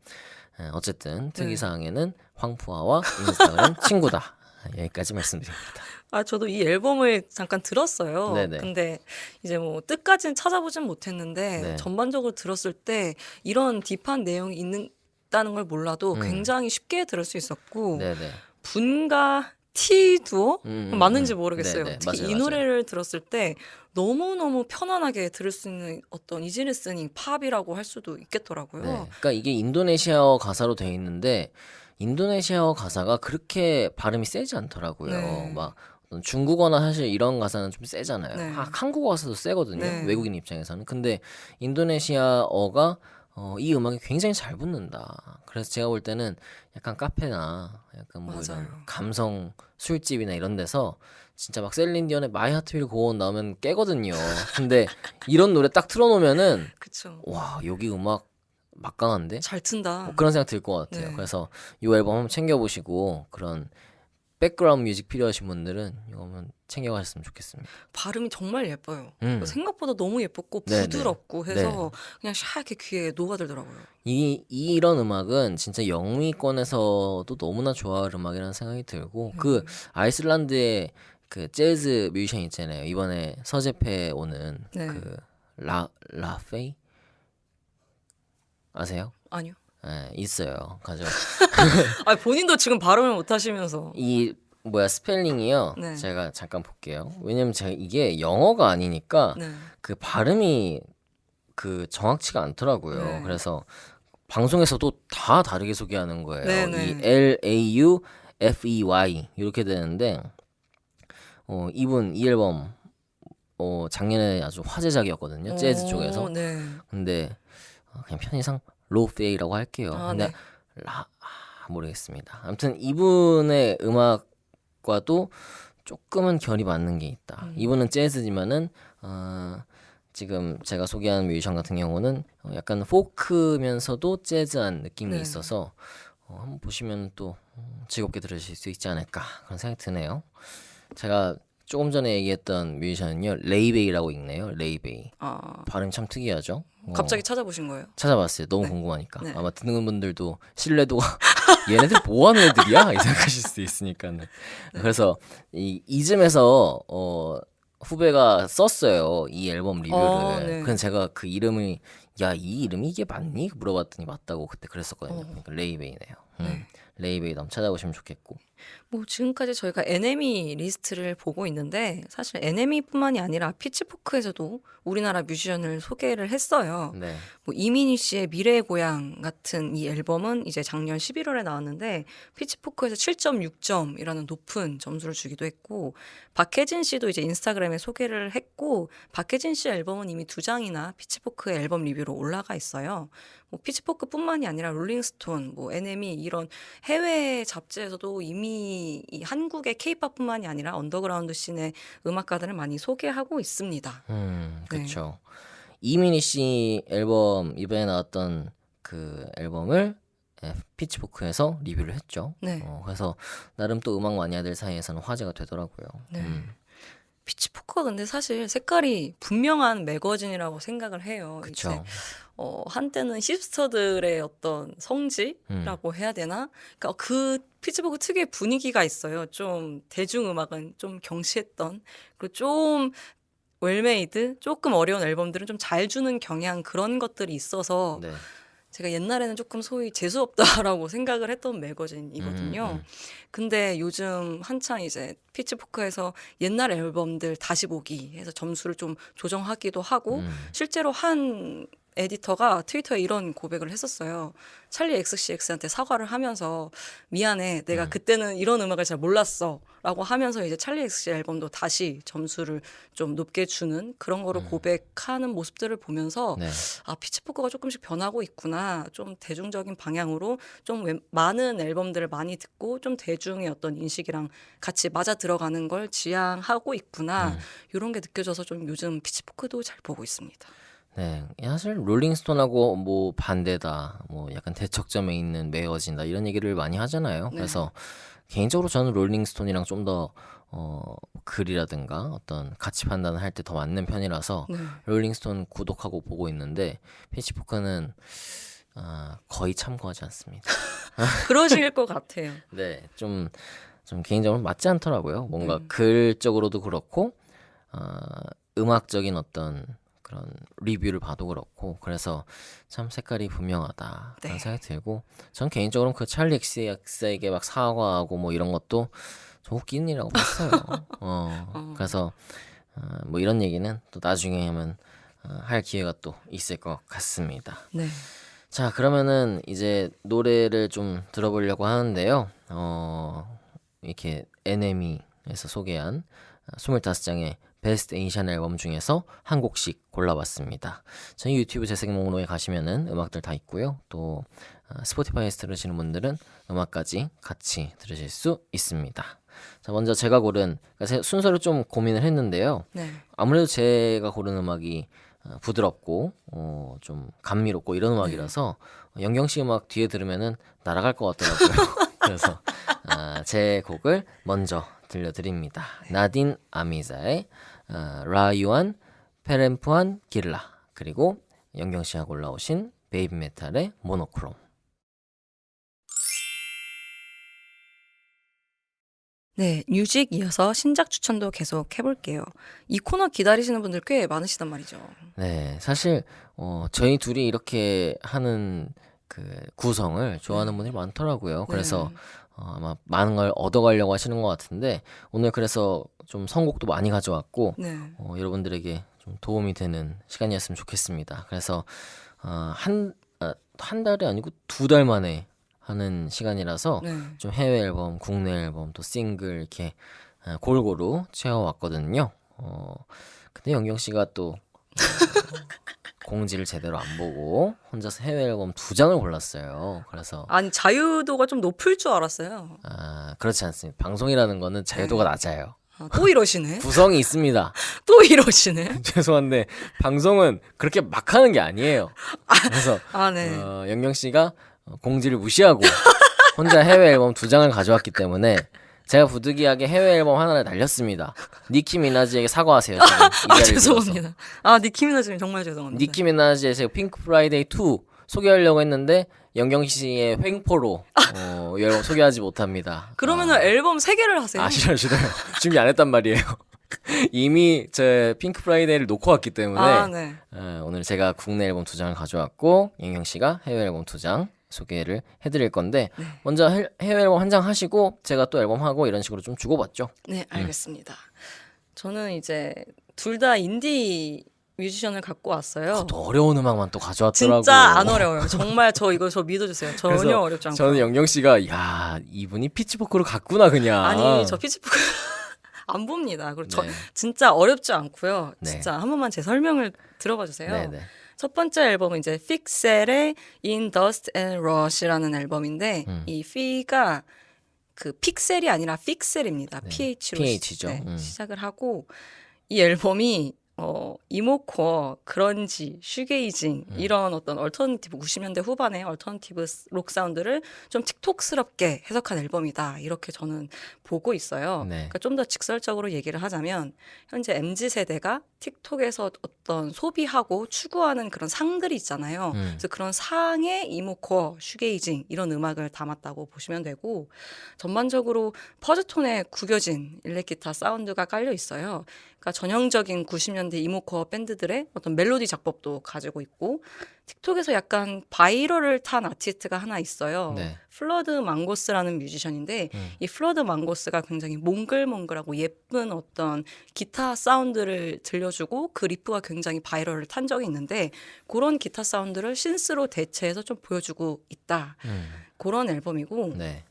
어쨌든 특이사항에는 황푸아와 인스타그램 친구다. 여기까지 말씀드립니다. 저도 이 앨범을 잠깐 들었어요. 네네. 근데 이제 뭐 뜻까지는 찾아보진 못했는데 네. 전반적으로 들었을 때 이런 딥한 내용이 있다는 걸 몰라도 굉장히 쉽게 들을 수 있었고 네네. 분과 티 두오 맞는지 음. 모르겠어요. 네네. 특히 맞아요, 이 맞아요. 노래를 들었을 때 너무너무 편안하게 들을 수 있는 어떤 이지 리스닝 팝이라고 할 수도 있겠더라고요. 네. 그러니까 이게 인도네시아어 가사로 되어 있는데 인도네시아어 가사가 그렇게 발음이 세지 않더라고요. 네. 막 어떤 중국어나 사실 이런 가사는 좀 세잖아요. 네. 한국어 가사도 세거든요. 네. 외국인 입장에서는. 근데 인도네시아어가 이 음악이 굉장히 잘 붙는다. 그래서 제가 볼 때는 약간 카페나 약간 뭐 이런 맞아요. 감성 술집이나 이런 데서 진짜 막 셀린디언의 마이 하트 윌 고온 나오면 깨거든요. 근데 이런 노래 딱 틀어놓으면은 그쵸. 와 여기 음악 막강한데? 잘 튼다. 뭐 그런 생각 들 것 같아요. 네. 그래서 이 앨범 한번 챙겨보시고 그런 백그라운드 뮤직 필요하신 분들은 이거 한번 챙겨가셨으면 좋겠습니다. 발음이 정말 예뻐요. 생각보다 너무 예뻤고 네네. 부드럽고 해서 그냥 샤하게 귀에 녹아들더라고요. 이런 음악은 진짜 영미권에서도 너무나 좋아할 음악이라는 생각이 들고 그 아이슬란드의 그 재즈 뮤지션 있잖아요. 이번에 서재페 오는 네. 그 라페이 아세요? 아니요. 네, 있어요. 가져. 본인도 지금 발음을 못 하시면서. 이 뭐야 스펠링이요. 네. 제가 잠깐 볼게요. 왜냐면 제가 이게 영어가 아니니까 네. 그 발음이 그 정확치가 않더라고요. 네. 그래서 방송에서도 다 다르게 소개하는 거예요. 네네. 이 LAUFEY 이렇게 되는데 이분 이 앨범 작년에 아주 화제작이었거든요. 재즈 쪽에서. 네. 근데 그냥 편의상 로페이라고 할게요. 근데 네. 모르겠습니다. 아무튼 이분의 음악과도 조금은 결이 맞는 게 있다. 이분은 재즈지만은 지금 제가 소개한 뮤지션 같은 경우는 약간 포크면서도 재즈한 느낌이 네. 있어서 한번 보시면 또 즐겁게 들으실 수 있지 않을까 그런 생각이 드네요. 제가 조금 전에 얘기했던 뮤지션은요 레이베이라고 읽네요. 레이베이. 발음이 참 특이하죠. 갑자기 찾아보신 거예요? 찾아봤어요. 너무 네. 궁금하니까. 네. 아마 듣는 분들도 신뢰도가 얘네들 뭐 하는 애들이야? 이 생각하실 수도 있으니까는. 그래서 이쯤에서 후배가 썼어요. 이 앨범 리뷰를. 네. 그래서 제가 그 이름을 이 이름이 이게 맞니? 물어봤더니 맞다고 그때 그랬었거든요. 그러니까 레이베이네요. 네. 레이베이도 한번 찾아보시면 좋겠고. 뭐 지금까지 저희가 NME 리스트를 보고 있는데 사실 NME뿐만이 아니라 피치포크에서도 우리나라 뮤지션을 소개를 했어요. 네. 뭐 이민희 씨의 미래의 고향 같은 이 앨범은 이제 작년 11월에 나왔는데 피치포크에서 7.6점이라는 높은 점수를 주기도 했고 박혜진 씨도 이제 인스타그램에 소개를 했고 박혜진 씨 앨범은 이미 2장이나 피치포크의 앨범 리뷰로 올라가 있어요. 뭐 피치포크뿐만이 아니라 롤링스톤, 뭐 NME 이런 해외 잡지에서도 이미 이 한국의 케이팝뿐만이 아니라 언더그라운드 씬의 음악가들을 많이 소개하고 있습니다. 그렇죠. 이민희 씨 앨범 이번에 나왔던 그 앨범을 피치포크에서 리뷰를 했죠. 네. 그래서 나름 또 음악 마니아들 사이에서는 화제가 되더라고요. 네. 피치포크가 근데 사실 색깔이 분명한 매거진이라고 생각을 해요. 그렇죠. 이제 한때는 힙스터들의 어떤 성지라고 해야 되나? 그러니까 그 피치포크 특유의 분위기가 있어요. 좀 대중음악은 좀 경시했던 그리고 좀 웰메이드 조금 어려운 앨범들은 좀 잘 주는 경향 그런 것들이 있어서 네. 제가 옛날에는 조금 소위 재수없다라고 생각을 했던 매거진이거든요. 근데 요즘 한창 이제 피치포크에서 옛날 앨범들 다시 보기 해서 점수를 좀 조정하기도 하고 실제로 한 에디터가 트위터에 이런 고백을 했었어요. 찰리 XCX한테 사과를 하면서 미안해. 내가 그때는 이런 음악을 잘 몰랐어. 라고 하면서 이제 찰리 XC 앨범도 다시 점수를 좀 높게 주는 그런 거를 고백하는 모습들을 보면서 네. 피치포크가 조금씩 변하고 있구나. 좀 대중적인 방향으로 좀 많은 앨범들을 많이 듣고 좀 대중의 어떤 인식이랑 같이 맞아 들어가는 걸 지향하고 있구나. 이런 게 느껴져서 좀 요즘 피치포크도 잘 보고 있습니다. 네, 사실 롤링스톤하고 뭐 반대다, 뭐 약간 대척점에 있는 메어진다 이런 얘기를 많이 하잖아요. 네. 그래서 개인적으로 저는 롤링스톤이랑 좀 더 글이라든가 어떤 가치 판단을 할 때 더 맞는 편이라서 네. 롤링스톤 구독하고 보고 있는데 피치포크는 거의 참고하지 않습니다. 그러실 것 같아요. 네, 좀 개인적으로 맞지 않더라고요. 뭔가 음. 글적으로도 그렇고 음악적인 어떤 그런 리뷰를 봐도 그렇고 그래서 참 색깔이 분명하다 네. 그런 생각이 들고 전 개인적으로는 그 찰리 엑스에게 막 사과하고 뭐 이런 것도 좀 웃기는 일이라고 봤어요. 그래서 뭐 이런 얘기는 또 나중에 하면 할 기회가 또 있을 것 같습니다. 네. 자, 그러면은 이제 노래를 좀 들어보려고 하는데요. 이렇게 NME에서 소개한 25장의 베스트 에이션 앨범 중에서 한 곡씩 골라봤습니다. 저희 유튜브 재생 목록에 가시면은 음악들 다 있고요. 또 스포티파이에서 들으시는 분들은 음악까지 같이 들으실 수 있습니다. 자, 먼저 제가 고른 그러니까 순서를 좀 고민을 했는데요. 네. 아무래도 제가 고른 음악이 부드럽고 좀 감미롭고 이런 음악이라서 영경 씨 음악 뒤에 들으면은 날아갈 것 같더라고요. 그래서 제 곡을 먼저 들려드립니다. 나딘 아미자의 라유안 페렌푸안 길라 그리고 영경 씨하고 올라오신 베이비 메탈의 모노크롬. 네, 뮤직 이어서 신작 추천도 계속 해볼게요. 이 코너 기다리시는 분들 꽤 많으시단 말이죠. 네, 사실 저희 둘이 이렇게 하는 그 구성을 좋아하는 분들이 많더라고요. 그래서 네. 아마 많은 걸 얻어가려고 하시는 것 같은데 오늘 그래서 좀 선곡도 많이 가져왔고 네. 여러분들에게 좀 도움이 되는 시간이었으면 좋겠습니다. 그래서 한 달이 아니고 2달 만에 하는 시간이라서 네. 좀 해외 앨범, 국내 앨범, 또 싱글 이렇게 골고루 채워왔거든요. 근데 영경 씨가 또 공지를 제대로 안 보고 혼자서 해외 앨범 2장을 골랐어요. 그래서 아니, 자유도가 좀 높을 줄 알았어요. 그렇지 않습니다. 방송이라는 거는 자유도가 낮아요. 또 이러시네. 구성이 있습니다. 또 이러시네. 죄송한데 방송은 그렇게 막 하는 게 아니에요. 그래서 네. 영경 씨가 공지를 무시하고 혼자 해외 앨범 2장을 가져왔기 때문에 제가 부득이하게 해외 앨범 하나를 날렸습니다. 니키 미나지에게 사과하세요. 지금 이 자리를 빌어서. 죄송합니다. 니키 미나즈님 정말 죄송합니다. 니키 미나지의 제가 핑크 프라이데이 2 소개하려고 했는데 영경 씨의 횡포로 이 앨범 소개하지 못합니다. 그러면은 앨범 3개를 하세요. 싫어요. 준비 안 했단 말이에요. 이미 제 핑크 프라이데이를 놓고 왔기 때문에 네. 오늘 제가 국내 앨범 2장을 가져왔고 영경 씨가 해외 앨범 2장 소개를 해드릴 건데 먼저 해외 앨범 한 장 하시고 제가 또 앨범 하고 이런 식으로 좀 주고받죠. 네, 알겠습니다. 저는 이제 둘 다 인디 뮤지션을 갖고 왔어요. 또 어려운 음악만 또 가져왔더라고. 진짜 안 어려워요. 정말 저 믿어주세요. 전혀 그래서 어렵지 않고. 저는 영경 씨가 야 이분이 피치포크로 갔구나 그냥. 아니 저 피치포크 안 봅니다. 그리고 저 네. 진짜 어렵지 않고요. 네. 진짜 한 번만 제 설명을 들어봐 주세요. 네네. 첫 번째 앨범은 이제 픽셀의 In Dust and Rush라는 앨범인데 이 F가 그 픽셀이 아니라 픽셀입니다. 네. PH로 PH죠. 시작을 하고 이 앨범이 이모코어, 그런지, 슈게이징 이런 어떤 얼터너티브 90년대 후반의 얼터너티브 록 사운드를 좀 틱톡스럽게 해석한 앨범이다. 이렇게 저는 보고 있어요. 네. 그러니까 좀 더 직설적으로 얘기를 하자면 현재 MZ 세대가 틱톡에서 어떤 소비하고 추구하는 그런 상들이 있잖아요. 그래서 그런 상에 이모코어, 슈게이징 이런 음악을 담았다고 보시면 되고 전반적으로 퍼즈톤에 구겨진 일렉기타 사운드가 깔려 있어요. 그러니까 전형적인 90년대 이모코어 밴드들의 어떤 멜로디 작법도 가지고 있고 틱톡에서 약간 바이럴을 탄 아티스트가 하나 있어요. 네. 플러드 망고스라는 뮤지션인데 이 플러드 망고스가 굉장히 몽글몽글하고 예쁜 어떤 기타 사운드를 들려주고 그 리프가 굉장히 바이럴을 탄 적이 있는데 그런 기타 사운드를 신스로 대체해서 좀 보여주고 있다. 그런 앨범이고 네.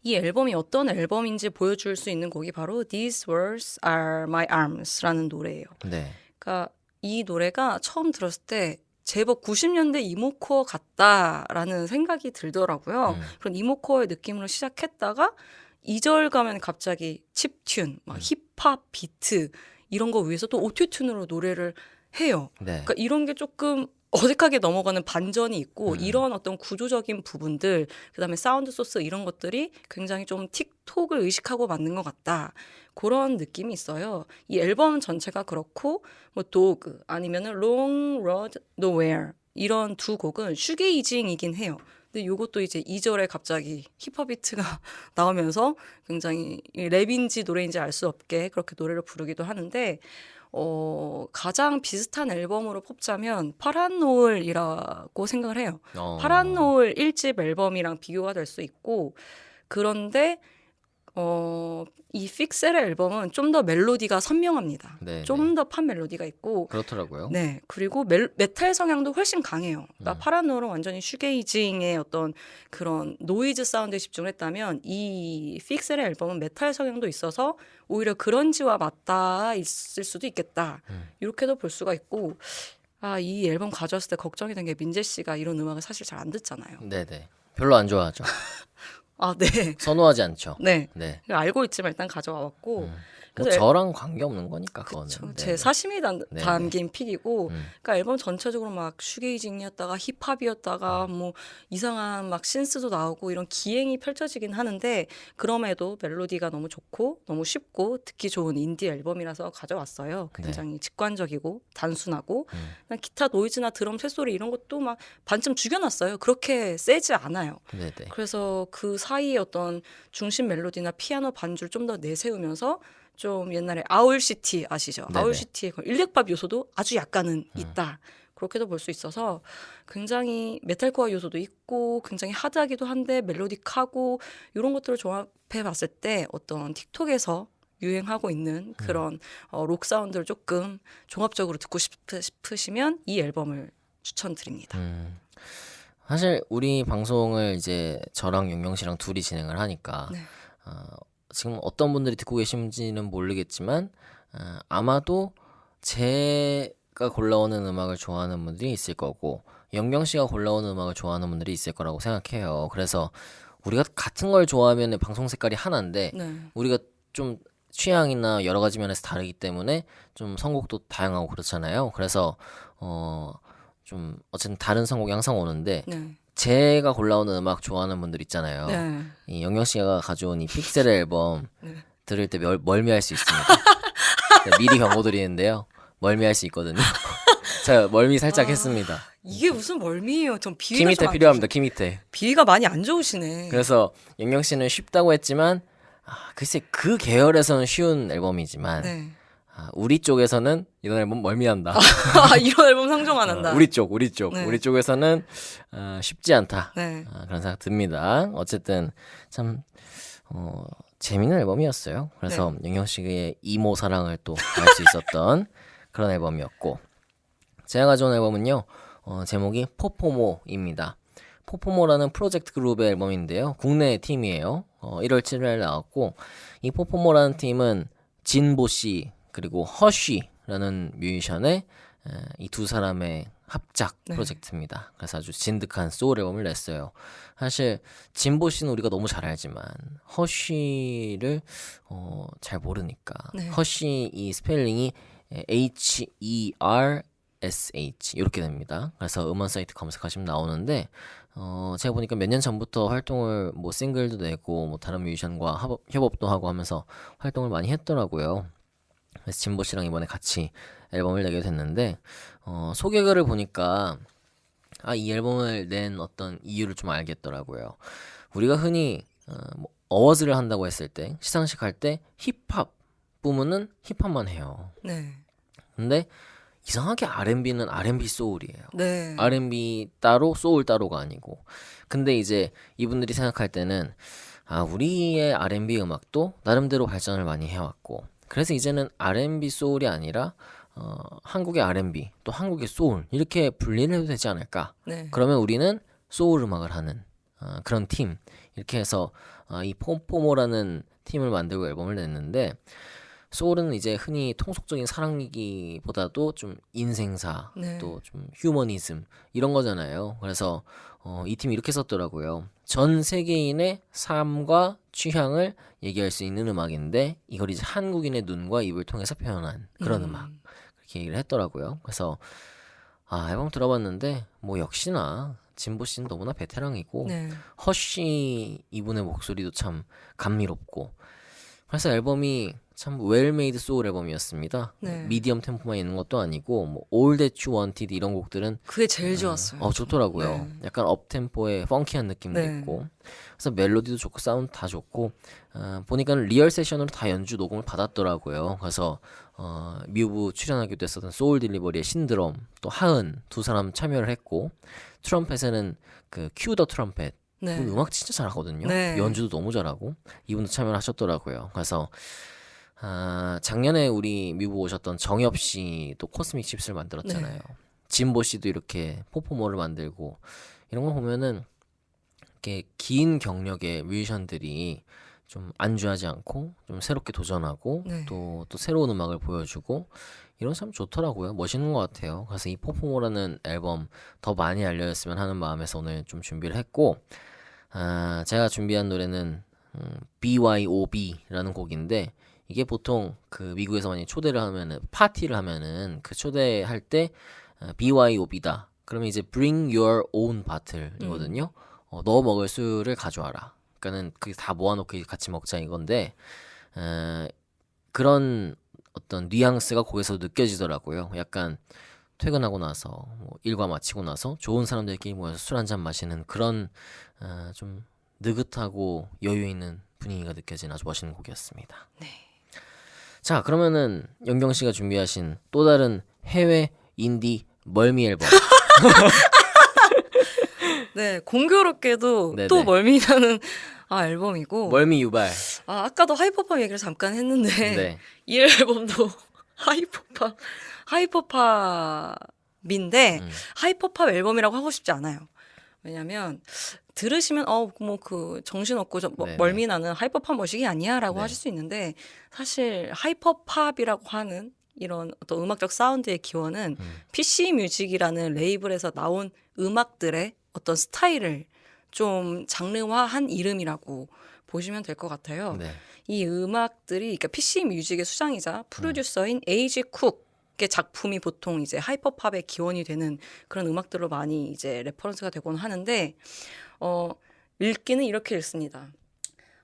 이 앨범이 어떤 앨범인지 보여줄 수 있는 곡이 바로 These Words Are My Arms라는 노래예요. 네. 그러니까 이 노래가 처음 들었을 때 제법 90년대 이모코어 같다라는 생각이 들더라고요. 그런 이모코어의 느낌으로 시작했다가 2절 가면 갑자기 칩튠, 막 힙합 비트 이런 거 위해서 또 오토튠으로 노래를 해요. 네. 그러니까 이런 게 조금 어색하게 넘어가는 반전이 있고 이런 어떤 구조적인 부분들 그다음에 사운드 소스 이런 것들이 굉장히 좀 틱톡을 의식하고 만든 것 같다. 그런 느낌이 있어요. 이 앨범 전체가 그렇고 뭐 도그 아니면은 Long Road Nowhere 이런 두 곡은 슈게이징이긴 해요. 근데 요것도 이제 2절에 갑자기 힙합 비트가 나오면서 굉장히 랩인지 노래인지 알 수 없게 그렇게 노래를 부르기도 하는데 가장 비슷한 앨범으로 뽑자면 파란 노을이라고 생각을 해요. 파란 노을 1집 앨범이랑 비교가 될 수 있고 그런데 이 픽셀의 앨범은 좀 더 멜로디가 선명합니다. 네, 좀 더 팝 멜로디가 있고 그렇더라고요. 네, 그리고 메탈 성향도 훨씬 강해요. 그러니까 파란 노을은 완전히 슈게이징의 어떤 그런 노이즈 사운드에 집중을 했다면 이 픽셀의 앨범은 메탈 성향도 있어서 오히려 그런지와 맞닿아 있을 수도 있겠다. 이렇게도 볼 수가 있고 이 앨범 가져왔을 때 걱정이 된 게 민재 씨가 이런 음악을 사실 잘 안 듣잖아요. 네네. 별로 안 좋아하죠. 네. 선호하지 않죠. 네. 네. 알고 있지만 일단 가져와 왔고 뭐 그래서 저랑 관계 없는 거니까 그거는. 그쵸. 네네. 제 사심이 네네. 담긴 픽이고, 그러니까 앨범 전체적으로 막 슈게이징이었다가 힙합이었다가 뭐 이상한 막 신스도 나오고 이런 기행이 펼쳐지긴 하는데 그럼에도 멜로디가 너무 좋고 너무 쉽고 듣기 좋은 인디 앨범이라서 가져왔어요. 굉장히 직관적이고 단순하고 그냥 기타 노이즈나 드럼 쇳소리 이런 것도 막 반쯤 죽여놨어요. 그렇게 세지 않아요. 네네. 그래서 그 사이에 어떤 중심 멜로디나 피아노 반주를 좀 더 내세우면서 좀 옛날에 아울시티 아시죠? 네네. 아울시티의 그 일렉밥 요소도 아주 약간은 있다. 그렇게도 볼 수 있어서 굉장히 메탈코어 요소도 있고 굉장히 하드하기도 한데 멜로딕하고 이런 것들을 조합해 봤을 때 어떤 틱톡에서 유행하고 있는 그런 록 사운드를 조금 종합적으로 듣고 싶으시면 이 앨범을 추천드립니다. 사실 우리 방송을 이제 저랑 용영 씨랑 둘이 진행을 하니까 네. 지금 어떤 분들이 듣고 계신지는 모르겠지만 아마도 제가 골라오는 음악을 좋아하는 분들이 있을 거고 영경 씨가 골라오는 음악을 좋아하는 분들이 있을 거라고 생각해요. 그래서 우리가 같은 걸 좋아하면 방송 색깔이 하나인데 네. 우리가 좀 취향이나 여러 가지 면에서 다르기 때문에 좀 선곡도 다양하고 그렇잖아요. 그래서 좀 어쨌든 다른 선곡이 항상 오는데 네. 제가 골라오는 음악 좋아하는 분들 있잖아요. 네. 이 영영 씨가 가져온 이 픽셀의 앨범 네. 들을 때 멀미할 수 있습니다. 네, 미리 경고드리는데요. 멀미할 수 있거든요. 제가 멀미 살짝 했습니다. 이게 무슨 멀미예요? 전 키 비위가 밑에 좀 안 필요합니다. 키 밑에. 비위가 많이 안 좋으시네. 그래서 영영 씨는 쉽다고 했지만 글쎄 그 계열에서는 쉬운 앨범이지만 네. 우리 쪽에서는 이런 앨범 멀미한다. 이런 앨범 상종 안 한다. 우리 쪽. 네. 우리 쪽에서는 쉽지 않다. 네. 그런 생각 듭니다. 어쨌든 참 재미있는 앨범이었어요. 그래서 영영 씨의 이모 사랑을 또 알 수 있었던 그런 앨범이었고 제가 가져온 앨범은요. 제목이 포포모입니다. 포포모라는 프로젝트 그룹의 앨범인데요. 국내 팀이에요. 1월 7일에 나왔고 이 포포모라는 팀은 진보 씨 그리고 허쉬라는 뮤지션의 이 두 사람의 합작 프로젝트입니다. 그래서 아주 진득한 소울 앨범을 냈어요. 사실 진보 씨는 우리가 너무 잘 알지만 허쉬를 잘 모르니까 허쉬 이 스펠링이 HERSH 이렇게 됩니다. 그래서 음원 사이트 검색하시면 나오는데 제가 보니까 몇 년 전부터 활동을 뭐 싱글도 내고 뭐 다른 뮤지션과 협업도 하고 하면서 활동을 많이 했더라고요. 그래서 진보 씨랑 이번에 같이 앨범을 내게 됐는데 소개글을 보니까 이 앨범을 낸 어떤 이유를 좀 알겠더라고요. 우리가 흔히 뭐 어워즈를 한다고 했을 때 시상식 할 때 힙합 부문은 힙합만 해요. 네. 근데 이상하게 R&B는 R&B 소울이에요. 네. R&B 따로 소울 따로가 아니고 근데 이제 이분들이 생각할 때는 우리의 R&B 음악도 나름대로 발전을 많이 해왔고 그래서 이제는 R&B 소울이 아니라 한국의 R&B 또 한국의 소울 이렇게 분리를 해도 되지 않을까. 네. 그러면 우리는 소울 음악을 하는 그런 팀 이렇게 해서 이 포포모라는 팀을 만들고 앨범을 냈는데 소울은 이제 흔히 통속적인 사랑 얘기보다도 좀 인생사 네. 또 좀 휴머니즘 이런 거잖아요. 그래서 이 팀이 이렇게 썼더라고요. 전 세계인의 삶과 취향을 얘기할 수 있는 음악인데 이걸 이제 한국인의 눈과 입을 통해서 표현한 그런 음악. 이렇게 얘기를 했더라고요. 그래서 앨범 들어봤는데 뭐 역시나 진보 씨는 너무나 베테랑이고 네. 허쉬 이분의 목소리도 참 감미롭고 그래서 앨범이 참 웰메이드 소울 앨범이었습니다. 네. 미디엄 템포만 있는 것도 아니고 뭐 All That You Wanted 이런 곡들은 그게 제일 좋았어요. 좋더라고요. 네. 약간 업템포의 펑키한 느낌도 네. 있고 그래서 멜로디도 좋고 사운드 다 좋고 보니까 리얼 세션으로 다 연주 녹음을 받았더라고요. 그래서 뮤브 출연하기도 했었던 소울 딜리버리의 신드롬 또 하은 두 사람 참여를 했고 트럼펫에는 그 큐 더 트럼펫 네. 음악 진짜 잘하거든요. 네. 연주도 너무 잘하고 이분도 참여를 하셨더라고요. 그래서 작년에 우리 뮤브 오셨던 정엽 씨도 코스믹 칩스를 만들었잖아요. 네. 진보 씨도 이렇게 포포머를 만들고 이런 거 보면은 이렇게 긴 경력의 뮤지션들이 좀 안주하지 않고 좀 새롭게 도전하고 네. 또 새로운 음악을 보여주고 이런 참 좋더라고요. 멋있는 것 같아요. 그래서 이 포포머라는 앨범 더 많이 알려졌으면 하는 마음에서 오늘 좀 준비를 했고 제가 준비한 노래는 BYOB라는 곡인데 이게 보통 그 미국에서 많이 초대를 하면은 파티를 하면은 그 초대할 때 BYOB다. 그러면 이제 Bring Your Own Bottle이거든요. 너 먹을 술을 가져와라. 그러니까는 그게 다 모아놓고 같이 먹자 이건데 그런 어떤 뉘앙스가 거기서 느껴지더라고요. 약간 퇴근하고 나서 뭐 일과 마치고 나서 좋은 사람들끼리 모여서 술 한잔 마시는 그런 좀 느긋하고 여유 있는 분위기가 느껴지는 아주 멋있는 곡이었습니다. 네. 자, 그러면은 영경 씨가 준비하신 또 다른 해외 인디 멀미 앨범. 네, 공교롭게도 네네. 또 멀미나는 앨범이고 멀미 유발. 아까도 하이퍼팝 얘기를 잠깐 했는데 네. 이 앨범도 하이퍼팝인데 하이퍼팝 앨범이라고 하고 싶지 않아요. 왜냐면 들으시면 뭐 그 정신없고 네네. 멀미나는 하이퍼팝 머시기 아니야라고 네. 하실 수 있는데 사실 하이퍼팝이라고 하는 이런 어떤 음악적 사운드의 기원은 PC 뮤직이라는 레이블에서 나온 음악들의 어떤 스타일을 좀 장르화한 이름이라고 보시면 될 것 같아요. 네. 이 음악들이 그러니까 PC 뮤직의 수장이자 프로듀서인 에이지 쿡의 작품이 보통 이제 하이퍼팝의 기원이 되는 그런 음악들로 많이 이제 레퍼런스가 되곤 하는데 읽기는 이렇게 읽습니다.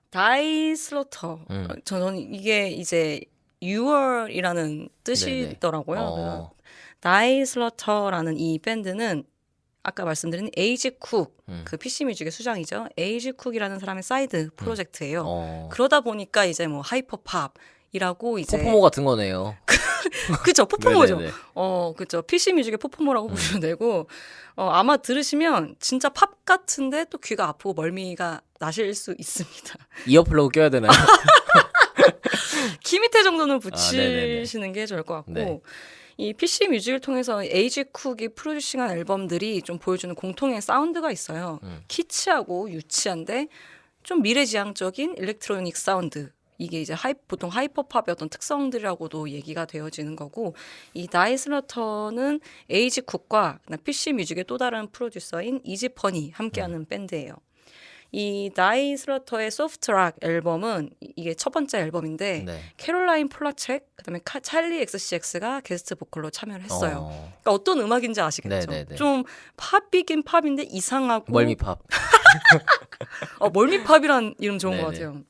다이 슬로터. 저는 이게 이제 6월이라는 뜻이더라고요. 그래서 다이 슬로터라는 이 밴드는 아까 말씀드린 에이지 쿡, 그 PC 뮤직의 수장이죠. 에이지 쿡이라는 사람의 사이드 프로젝트예요. 그러다 보니까 이제 뭐 하이퍼팝이라고 이제 포포모 같은 거네요. 그죠, 포포모죠. 네네네. 그죠. PC 뮤직의 포포모라고 보시면 되고 아마 들으시면 진짜 팝 같은데 또 귀가 아프고 멀미가 나실 수 있습니다. 이어플러그 껴야 되나요? 키 밑에 정도는 네네네. 붙이시는 게 좋을 것 같고 네. 이 PC 뮤직을 통해서 에이지 쿡이 프로듀싱한 앨범들이 좀 보여주는 공통의 사운드가 있어요. 키치하고 유치한데 좀 미래지향적인 일렉트로닉 사운드. 이게 이제 보통 하이퍼팝의 어떤 특성들이라고도 얘기가 되어지는 거고 이 다이 슬러터는 에이지 쿡과 PC 뮤직의 또 다른 프로듀서인 이지퍼니 함께하는 밴드예요. 이 다이 슬러터의 소프트락 앨범은 이게 첫 번째 앨범인데 네. 캐롤라인 폴라책 그다음에 찰리 XCX가 게스트 보컬로 참여를 했어요. 그러니까 어떤 음악인지 아시겠죠? 네네네. 좀 팝이긴 팝인데 이상하고 멀미팝. 멀미팝이란 이름 좋은 것 네네. 같아요.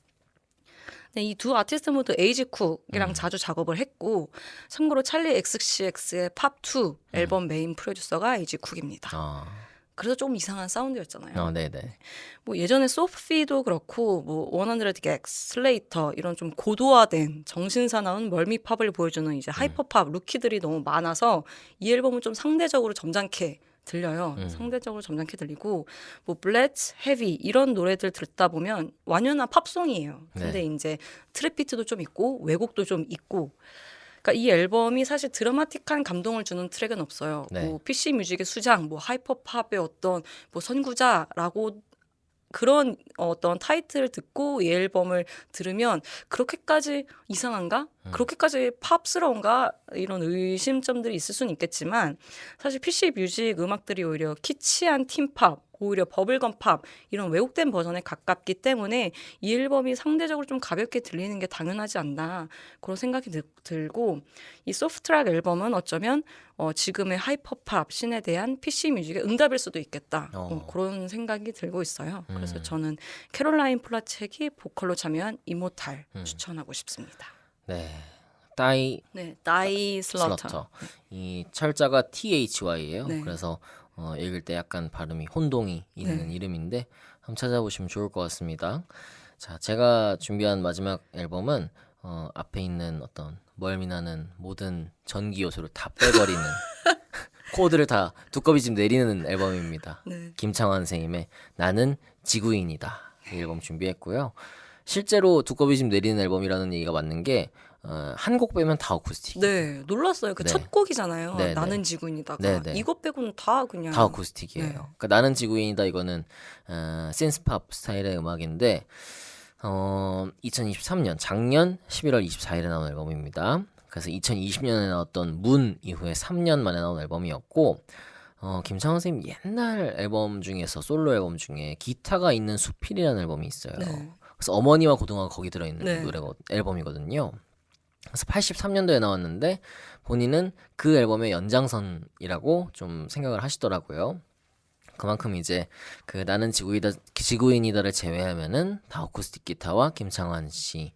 네, 이 두 아티스트 모두 에이지 쿡이랑 자주 작업을 했고 참고로 찰리 XCX의 팝2 앨범 메인 프로듀서가 에이지 쿡입니다. 그래서 좀 이상한 사운드였잖아요. 네네. 뭐 예전에 소피도 그렇고 뭐 100객, 슬레이터 이런 좀 고도화된 정신사나운 멀미팝을 보여주는 이제 하이퍼팝 루키들이 너무 많아서 이 앨범은 좀 상대적으로 점잖게 들려요. 상대적으로 점잖게 들리고 뭐 블렛, 헤비 이런 노래들 듣다 보면 완연한 팝송이에요. 근데 이제 트랩비트도 좀 있고 왜곡도 좀 있고 그러니까 이 앨범이 사실 드라마틱한 감동을 주는 트랙은 없어요. 네. 뭐 PC 뮤직의 수장, 뭐 하이퍼팝의 어떤 뭐 선구자라고 그런 어떤 타이틀을 듣고 이 앨범을 들으면 그렇게까지 이상한가? 그렇게까지 팝스러운가? 이런 의심점들이 있을 수는 있겠지만 사실 PC 뮤직 음악들이 오히려 키치한 팀팝, 오히려 버블검 팝 이런 왜곡된 버전에 가깝기 때문에 이 앨범이 상대적으로 좀 가볍게 들리는 게 당연하지 않나 그런 생각이 들고 이 소프트락 앨범은 어쩌면 지금의 하이퍼팝 씬에 대한 PC 뮤직의 응답일 수도 있겠다 그런 생각이 들고 있어요. 그래서 저는 캐롤라인 플라첵이 보컬로 참여한 이모탈 추천하고 싶습니다. 네. 다이 다이 슬러터. 슬러터. 이 철자가 THY예요. 네. 그래서 읽을 때 약간 발음이 혼동이 있는 이름인데 한번 찾아보시면 좋을 것 같습니다. 자, 제가 준비한 마지막 앨범은 앞에 있는 어떤 멀미나는 모든 전기 요소를 다 빼버리는 코드를 다 두꺼비집 내리는 앨범입니다. 네. 김창완 선생님의 나는 지구인이다 이 앨범 준비했고요. 실제로 두꺼비집 내리는 앨범이라는 얘기가 맞는 게 한 곡 빼면 다 어쿠스틱. 네, 놀랐어요. 그 네. 첫 곡이잖아요. 네, 나는 네. 지구인이다가 네, 네. 이것 빼고는 다 그냥 다 어쿠스틱이에요. 네. 그러니까 나는 지구인이다 이거는 신스팝 스타일의 음악인데 2023년 작년 11월 24일에 나온 앨범입니다. 그래서 2020년에 나왔던 문 이후에 3년 만에 나온 앨범이었고 김창완 선생님 옛날 앨범 중에서 솔로 앨범 중에 기타가 있는 수필이라는 앨범이 있어요. 네. 그래서 어머니와 고등어가 거기 들어있는 네. 앨범이거든요. 그래서 83년도에 나왔는데 본인은 그 앨범의 연장선이라고 좀 생각을 하시더라고요. 그만큼 이제 그 나는 지구인이다를 제외하면은 다 어쿠스틱 기타와 김창완 씨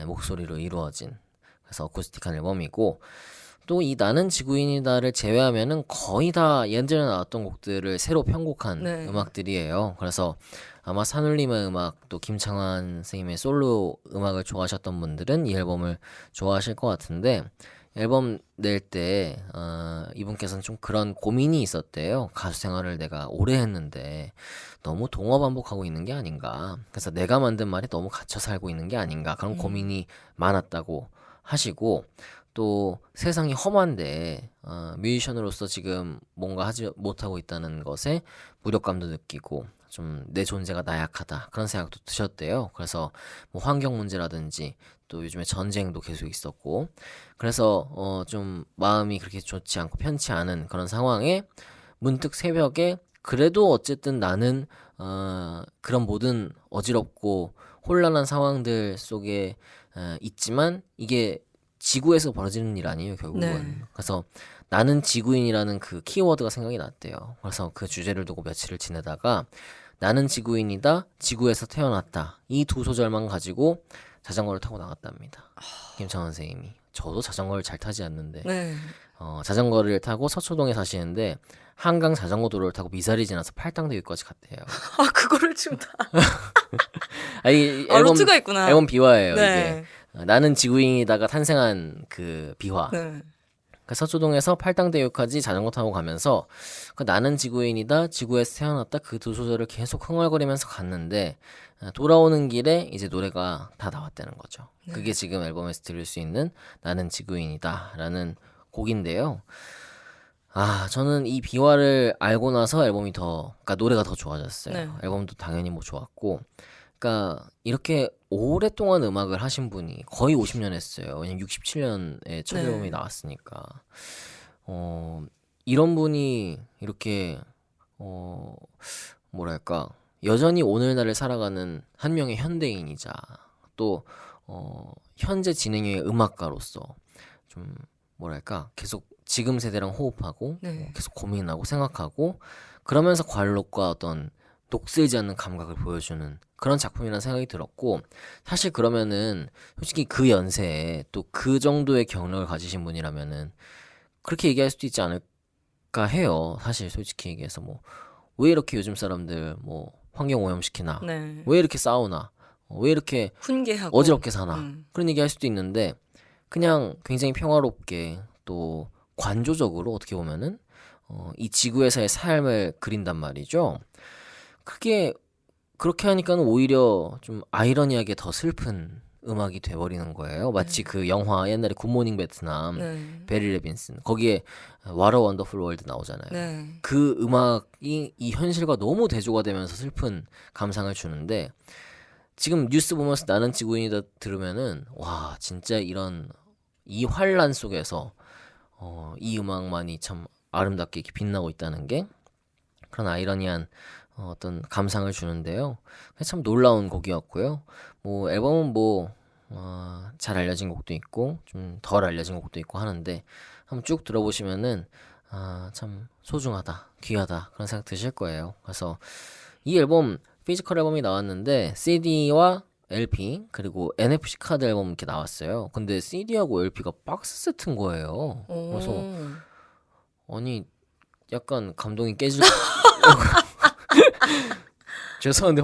목소리로 이루어진 그래서 어쿠스틱한 앨범이고 또 이 나는 지구인이다를 제외하면은 거의 다 예전에 나왔던 곡들을 새로 편곡한 네. 음악들이에요. 그래서 아마 산울림의 음악 또 김창완 선생님의 솔로 음악을 좋아하셨던 분들은 이 앨범을 좋아하실 것 같은데 앨범 낼 때 이분께서는 좀 그런 고민이 있었대요. 가수 생활을 내가 오래 했는데 너무 동어 반복하고 있는 게 아닌가. 그래서 내가 만든 말에 너무 갇혀 살고 있는 게 아닌가. 그런 고민이 많았다고 하시고 또 세상이 험한데 뮤지션으로서 지금 뭔가 하지 못하고 있다는 것에 무력감도 느끼고 좀 내 존재가 나약하다 그런 생각도 드셨대요. 그래서 뭐 환경 문제라든지 또 요즘에 전쟁도 계속 있었고 그래서 좀 마음이 그렇게 좋지 않고 편치 않은 그런 상황에 문득 새벽에 그래도 어쨌든 나는 그런 모든 어지럽고 혼란한 상황들 속에 있지만 이게 지구에서 벌어지는 일 아니에요 결국은. 네. 그래서 나는 지구인이라는 그 키워드가 생각이 났대요. 그래서 그 주제를 두고 며칠을 지내다가 나는 지구인이다 지구에서 태어났다 이 두 소절만 가지고 자전거를 타고 나갔답니다. 김창완 선생님이. 저도 자전거를 잘 타지 않는데 네. 자전거를 타고 서초동에 사시는데 한강 자전거 도로를 타고 미사리 지나서 팔당대교까지 갔대요. 아 그거를 지금 다 이 루트가 있구나. 앨범 비화예요. 네. 이게 나는 지구인이다가 탄생한 그 비화. 네. 그 서초동에서 팔당대교까지 자전거 타고 가면서 그 나는 지구인이다 지구에서 태어났다 그 두 소절을 계속 흥얼거리면서 갔는데 돌아오는 길에 이제 노래가 다 나왔다는 거죠. 그게 지금 앨범에서 들을 수 있는 나는 지구인이다 라는 곡인데요. 저는 이 비화를 알고 나서 앨범이 그러니까 노래가 더 좋아졌어요. 네. 앨범도 당연히 뭐 좋았고 그러니까 이렇게 오랫동안 음악을 하신 분이 거의 50년 했어요. 왜냐면 67년에 첫 네. 앨범이 나왔으니까. 이런 분이 이렇게 뭐랄까 여전히 오늘날을 살아가는 한 명의 현대인이자 또 현재 진행형의 음악가로서 좀 뭐랄까 계속 지금 세대랑 호흡하고 네. 계속 고민하고 생각하고 그러면서 관록과 어떤 녹슬지 않는 감각을 보여주는 그런 작품이라는 생각이 들었고 사실 그러면은 솔직히 그 연세에 또 그 정도의 경력을 가지신 분이라면은 그렇게 얘기할 수도 있지 않을까 해요. 사실 솔직히 얘기해서 뭐 왜 이렇게 요즘 사람들 뭐 환경 오염시키나 네. 왜 이렇게 싸우나 왜 이렇게 훈계하고 어지럽게 사나 음. 그런 얘기 할 수도 있는데 그냥 굉장히 평화롭게 또 관조적으로 어떻게 보면은 이 지구에서의 삶을 그린단 말이죠. 그게 그렇게 하니까는 오히려 좀 아이러니하게 더 슬픈 음악이 돼버리는 거예요. 마치 그 영화 옛날에 굿모닝 베트남 네. 베리 레빈슨 거기에 What a Wonderful World 나오잖아요. 네. 그 음악이 이 현실과 너무 대조가 되면서 슬픈 감상을 주는데 지금 뉴스 보면서 나는 지구인이다 들으면은 와 진짜 이런 이 환란 속에서 이 음악만이 참 아름답게 이렇게 빛나고 있다는 게 그런 아이러니한 어떤 감상을 주는데요. 참 놀라운 곡이었고요. 뭐 앨범은 잘 알려진 곡도 있고 좀 덜 알려진 곡도 있고 하는데 한번 쭉 들어보시면은 참 소중하다, 귀하다 그런 생각 드실 거예요. 그래서 이 앨범 피지컬 앨범이 나왔는데 CD와 LP 그리고 NFC 카드 앨범 이렇게 나왔어요. 근데 CD하고 LP가 박스 세트인 거예요. 그래서 아니 약간 감동이 깨질 죄송한데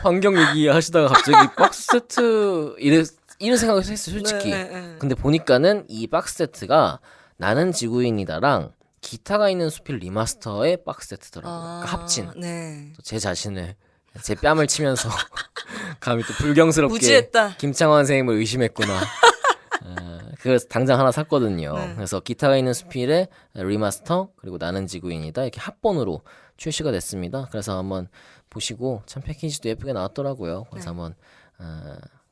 환경 얘기하시다가 갑자기 박스 세트 이런 생각을 했어요, 솔직히. 근데 보니까는 이 박스 세트가 나는 지구인이다랑 기타가 있는 수필 리마스터의 박스 세트더라고요. 그러니까 합친. 네. 또 제 자신을 제 뺨을 치면서 감히 또 불경스럽게 무지했다. 김창완 선생님을 의심했구나. 그래서 당장 하나 샀거든요. 네. 그래서 기타가 있는 수필의 리마스터 그리고 나는 지구인이다 이렇게 합본으로 출시가 됐습니다. 그래서 한번 보시고 참 패키지도 예쁘게 나왔더라고요. 그래서 한번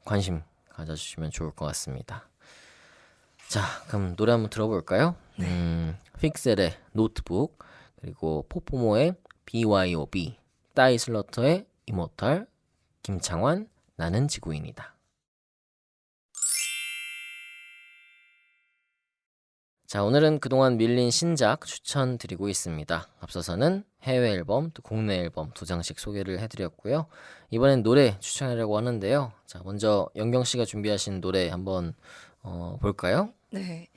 관심 가져주시면 좋을 것 같습니다. 자, 그럼 노래 한번 들어볼까요? 픽셀의 노트북 그리고 포포모의 BYOB, 따이슬러터의 이모탈, 김창완 나는 지구인이다. 자, 오늘은 그동안 밀린 신작 추천드리고 있습니다. 앞서서는 해외 앨범, 또 국내 앨범 두 장씩 소개를 해드렸고요. 이번엔 노래 추천하려고 하는데요. 자, 먼저 영경 씨가 준비하신 노래 한번 볼까요? 네.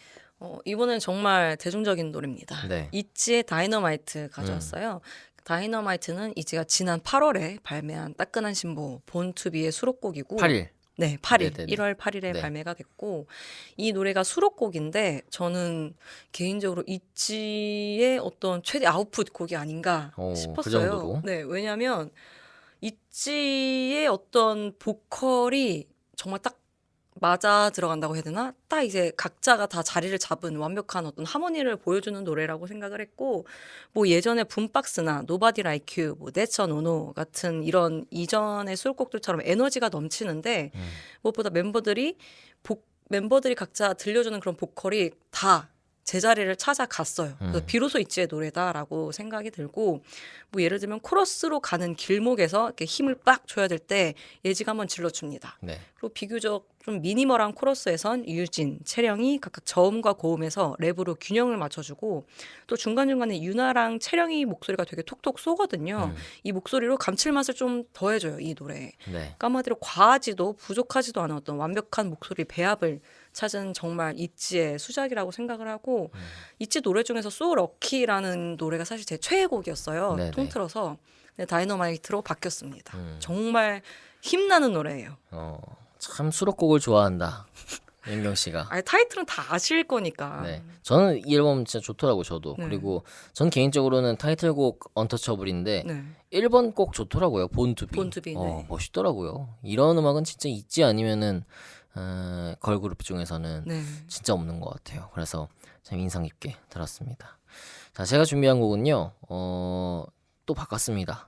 이번엔 정말 대중적인 노래입니다. 네. 이치의 다이너마이트 가져왔어요. 다이너마이트는 이치가 지난 8월에 발매한 따끈한 신보 본투비의 수록곡이고 8일. 네, 8일. 네네네. 1월 8일에 네. 발매가 됐고 이 노래가 수록곡인데 저는 개인적으로 이치의 어떤 최대 아웃풋 곡이 아닌가 그 싶었어요. 정도로? 네, 왜냐하면 이치의 어떤 보컬이 정말 딱 맞아 들어간다고 해야 되나? 딱 이제 각자가 다 자리를 잡은 완벽한 어떤 하모니를 보여주는 노래라고 생각을 했고, 뭐 예전에 붐박스나 Nobody Like You, 뭐 That's a No No 같은 이런 이전의 수록곡들처럼 에너지가 넘치는데 무엇보다 멤버들이 각자 들려주는 그런 보컬이 다 제자리를 찾아갔어요. 그래서 비로소 이치의 노래다라고 생각이 들고, 뭐 예를 들면 코러스로 가는 길목에서 이렇게 힘을 빡 줘야 될 때 예지가 한번 질러줍니다. 네. 그리고 비교적 좀 미니멀한 코러스에선 유진, 채령이 각각 저음과 고음에서 랩으로 균형을 맞춰주고, 또 중간중간에 유나랑 채령이 목소리가 되게 톡톡 쏘거든요. 이 목소리로 감칠맛을 좀 더해줘요, 이 노래에. 네. 그러니까 한마디로 과하지도 부족하지도 않은 어떤 완벽한 목소리 배합을 찾은 정말 이치의 수작이라고 생각을 하고, 이치 노래 중에서 So Lucky라는 노래가 사실 제 최애곡이었어요. 네네. 통틀어서. 근데 다이너마이트로 바뀌었습니다. 정말 힘나는 노래예요. 참 수록곡을 좋아한다. 영경 씨가. 아니, 타이틀은 다 아실 거니까. 네. 저는 이 앨범 진짜 좋더라고 저도. 네. 그리고 전 개인적으로는 타이틀곡 언터처블인데 네. 1번 곡 좋더라고요. 본투비. 본투비, 네. 멋있더라고요. 이런 음악은 진짜 있지 아니면은 걸그룹 중에서는 네. 진짜 없는 것 같아요. 그래서 참 인상 깊게 들었습니다. 자, 제가 준비한 곡은요. 또 바꿨습니다.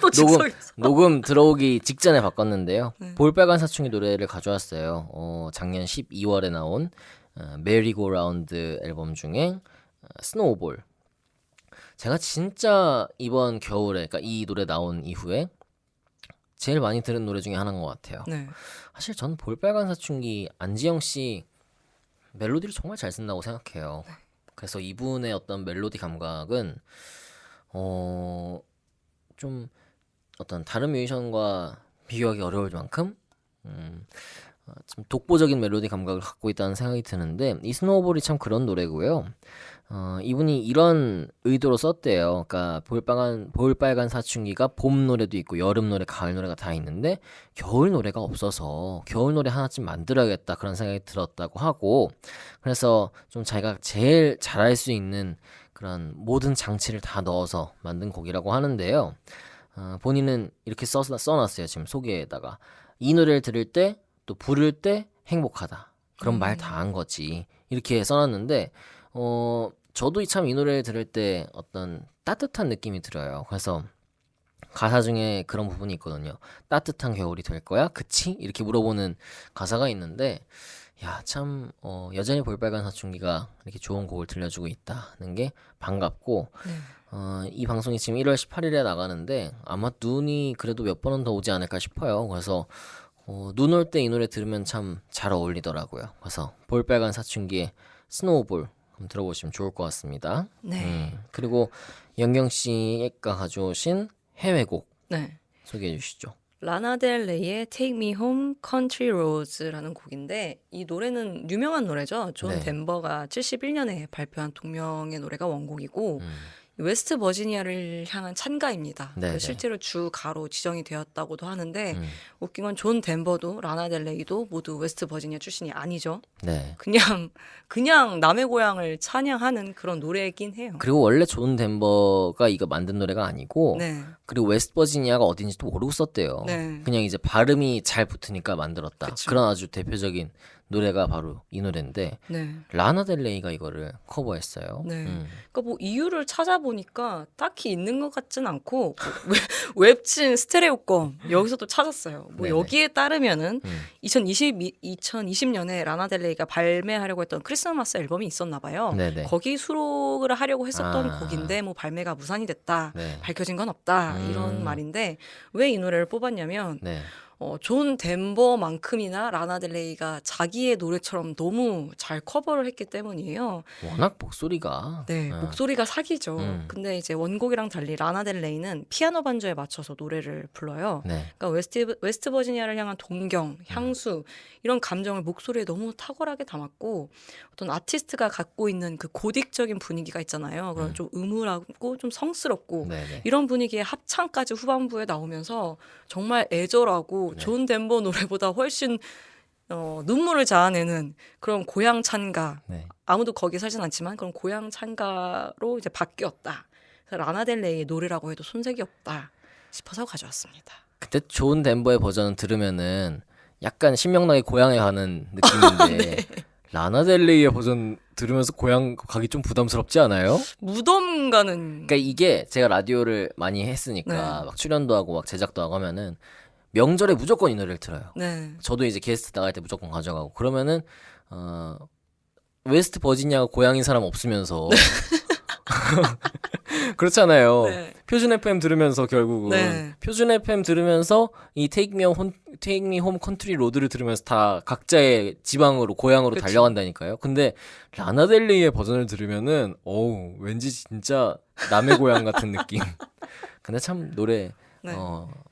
또 즉석에서. 녹음 들어오기 직전에 바꿨는데요. 네. 볼빨간 사춘기 노래를 가져왔어요. 작년 12월에 나온 메리고라운드 앨범 중에 스노우볼. 제가 진짜 이번 겨울에, 그러니까 이 노래 나온 이후에 제일 많이 들은 노래 중에 하나인 것 같아요. 네. 사실 전 볼빨간 사춘기 안지영 씨 멜로디를 정말 잘 쓴다고 생각해요. 그래서 이분의 어떤 멜로디 감각은 좀 어떤 다른 뮤지션과 비교하기 어려울 만큼 좀 독보적인 멜로디 감각을 갖고 있다는 생각이 드는데 이 스노우볼이 참 그런 노래고요. 이분이 이런 의도로 썼대요. 그러니까 볼빨간 사춘기가 봄 노래도 있고 여름 노래, 가을 노래가 다 있는데 겨울 노래가 없어서 겨울 노래 하나쯤 만들어야겠다 그런 생각이 들었다고 하고, 그래서 좀 자기가 제일 잘할 수 있는 그런 모든 장치를 다 넣어서 만든 곡이라고 하는데요. 본인은 이렇게 써놨어요. 지금 소개에다가 이 노래를 들을 때 또 부를 때 행복하다. 그런 말 다 한 거지. 이렇게 써놨는데 저도 참 이 노래를 들을 때 어떤 따뜻한 느낌이 들어요. 그래서 가사 중에 그런 부분이 있거든요. 따뜻한 겨울이 될 거야? 그치? 이렇게 물어보는 가사가 있는데 야, 참 여전히 볼빨간 사춘기가 이렇게 좋은 곡을 들려주고 있다는 게 반갑고 네. 이 방송이 지금 1월 18일에 나가는데 아마 눈이 그래도 몇 번은 더 오지 않을까 싶어요. 그래서 눈 올 때 이 노래 들으면 참 잘 어울리더라고요. 그래서 볼빨간 사춘기의 스노우볼 한번 들어보시면 좋을 것 같습니다. 네. 그리고 영경 씨가 가져오신 해외곡 네. 소개해 주시죠. 라나델레이의 Take Me Home Country Roads라는 곡인데 이 노래는 유명한 노래죠. 존 네. 덴버가 71년에 발표한 동명의 노래가 원곡이고 음. 웨스트 버지니아를 향한 찬가입니다. 네네. 실제로 주 가로 지정이 되었다고도 하는데 음. 웃긴 건 존 덴버도 라나델레이도 모두 웨스트 버지니아 출신이 아니죠. 네. 그냥 남의 고향을 찬양하는 그런 노래이긴 해요. 그리고 원래 존 덴버가 이거 만든 노래가 아니고 네. 그리고 웨스트 버지니아가 어딘지도 모르고 썼대요. 네. 그냥 이제 발음이 잘 붙으니까 만들었다. 그쵸. 그런 아주 대표적인 노래가 바로 이 노래인데 네. 라나델레이가 이거를 커버했어요. 네. 그러니까 뭐 이유를 찾아보니까 딱히 있는 것 같진 않고 뭐 웹진 스테레오껌 여기서도 찾았어요. 뭐 네네. 여기에 따르면은 음. 2020년에 라나델레이가 발매하려고 했던 크리스마스 앨범이 있었나 봐요. 네네. 거기 수록을 하려고 했었던 아. 곡인데 뭐 발매가 무산이 됐다. 네. 밝혀진 건 없다. 이런 말인데 왜 이 노래를 뽑았냐면 네. 존 덴버만큼이나 라나델레이가 자기의 노래처럼 너무 잘 커버를 했기 때문이에요. 워낙 목소리가 네, 목소리가 사기죠. 음. 근데 이제 원곡이랑 달리 라나델레이는 피아노 반주에 맞춰서 노래를 불러요. 네. 그러니까 웨스트 버지니아를 향한 동경, 향수 이런 감정을 목소리에 너무 탁월하게 담았고 어떤 아티스트가 갖고 있는 그 고딕적인 분위기가 있잖아요. 그런 좀 음울하고 좀 성스럽고 네네. 이런 분위기의 합창까지 후반부에 나오면서 정말 애절하고 네. 존 덴버 노래보다 훨씬 눈물을 자아내는 그런 고향 찬가. 네. 아무도 거기 살진 않지만 그런 고향 찬가로 이제 바뀌었다. 그래서 라나델레이의 노래라고 해도 손색이 없다 싶어서 가져왔습니다. 그때 존 덴버의 버전은 들으면은 약간 신명나게 고향에 가는 느낌인데 라나델레이의 버전 들으면서 고향 가기 좀 부담스럽지 않아요? 무덤 가는. 그러니까 이게 제가 라디오를 많이 했으니까 네. 막 출연도 하고 막 제작도 하고 하면은 명절에 무조건 이 노래를 틀어요. 네. 저도 이제 게스트 나갈 때 무조건 가져가고 그러면은 웨스트 버지니아가 고향인 사람 없으면서 그렇잖아요. 네. 표준 FM 들으면서 결국은 네. 표준 FM 들으면서 이 Take Me Home Country Road를 들으면서 다 각자의 지방으로 고향으로 그쵸. 달려간다니까요. 근데 라나델레이의 버전을 들으면은 어우 왠지 진짜 남의 고향 같은 느낌. 근데 참 노래 네.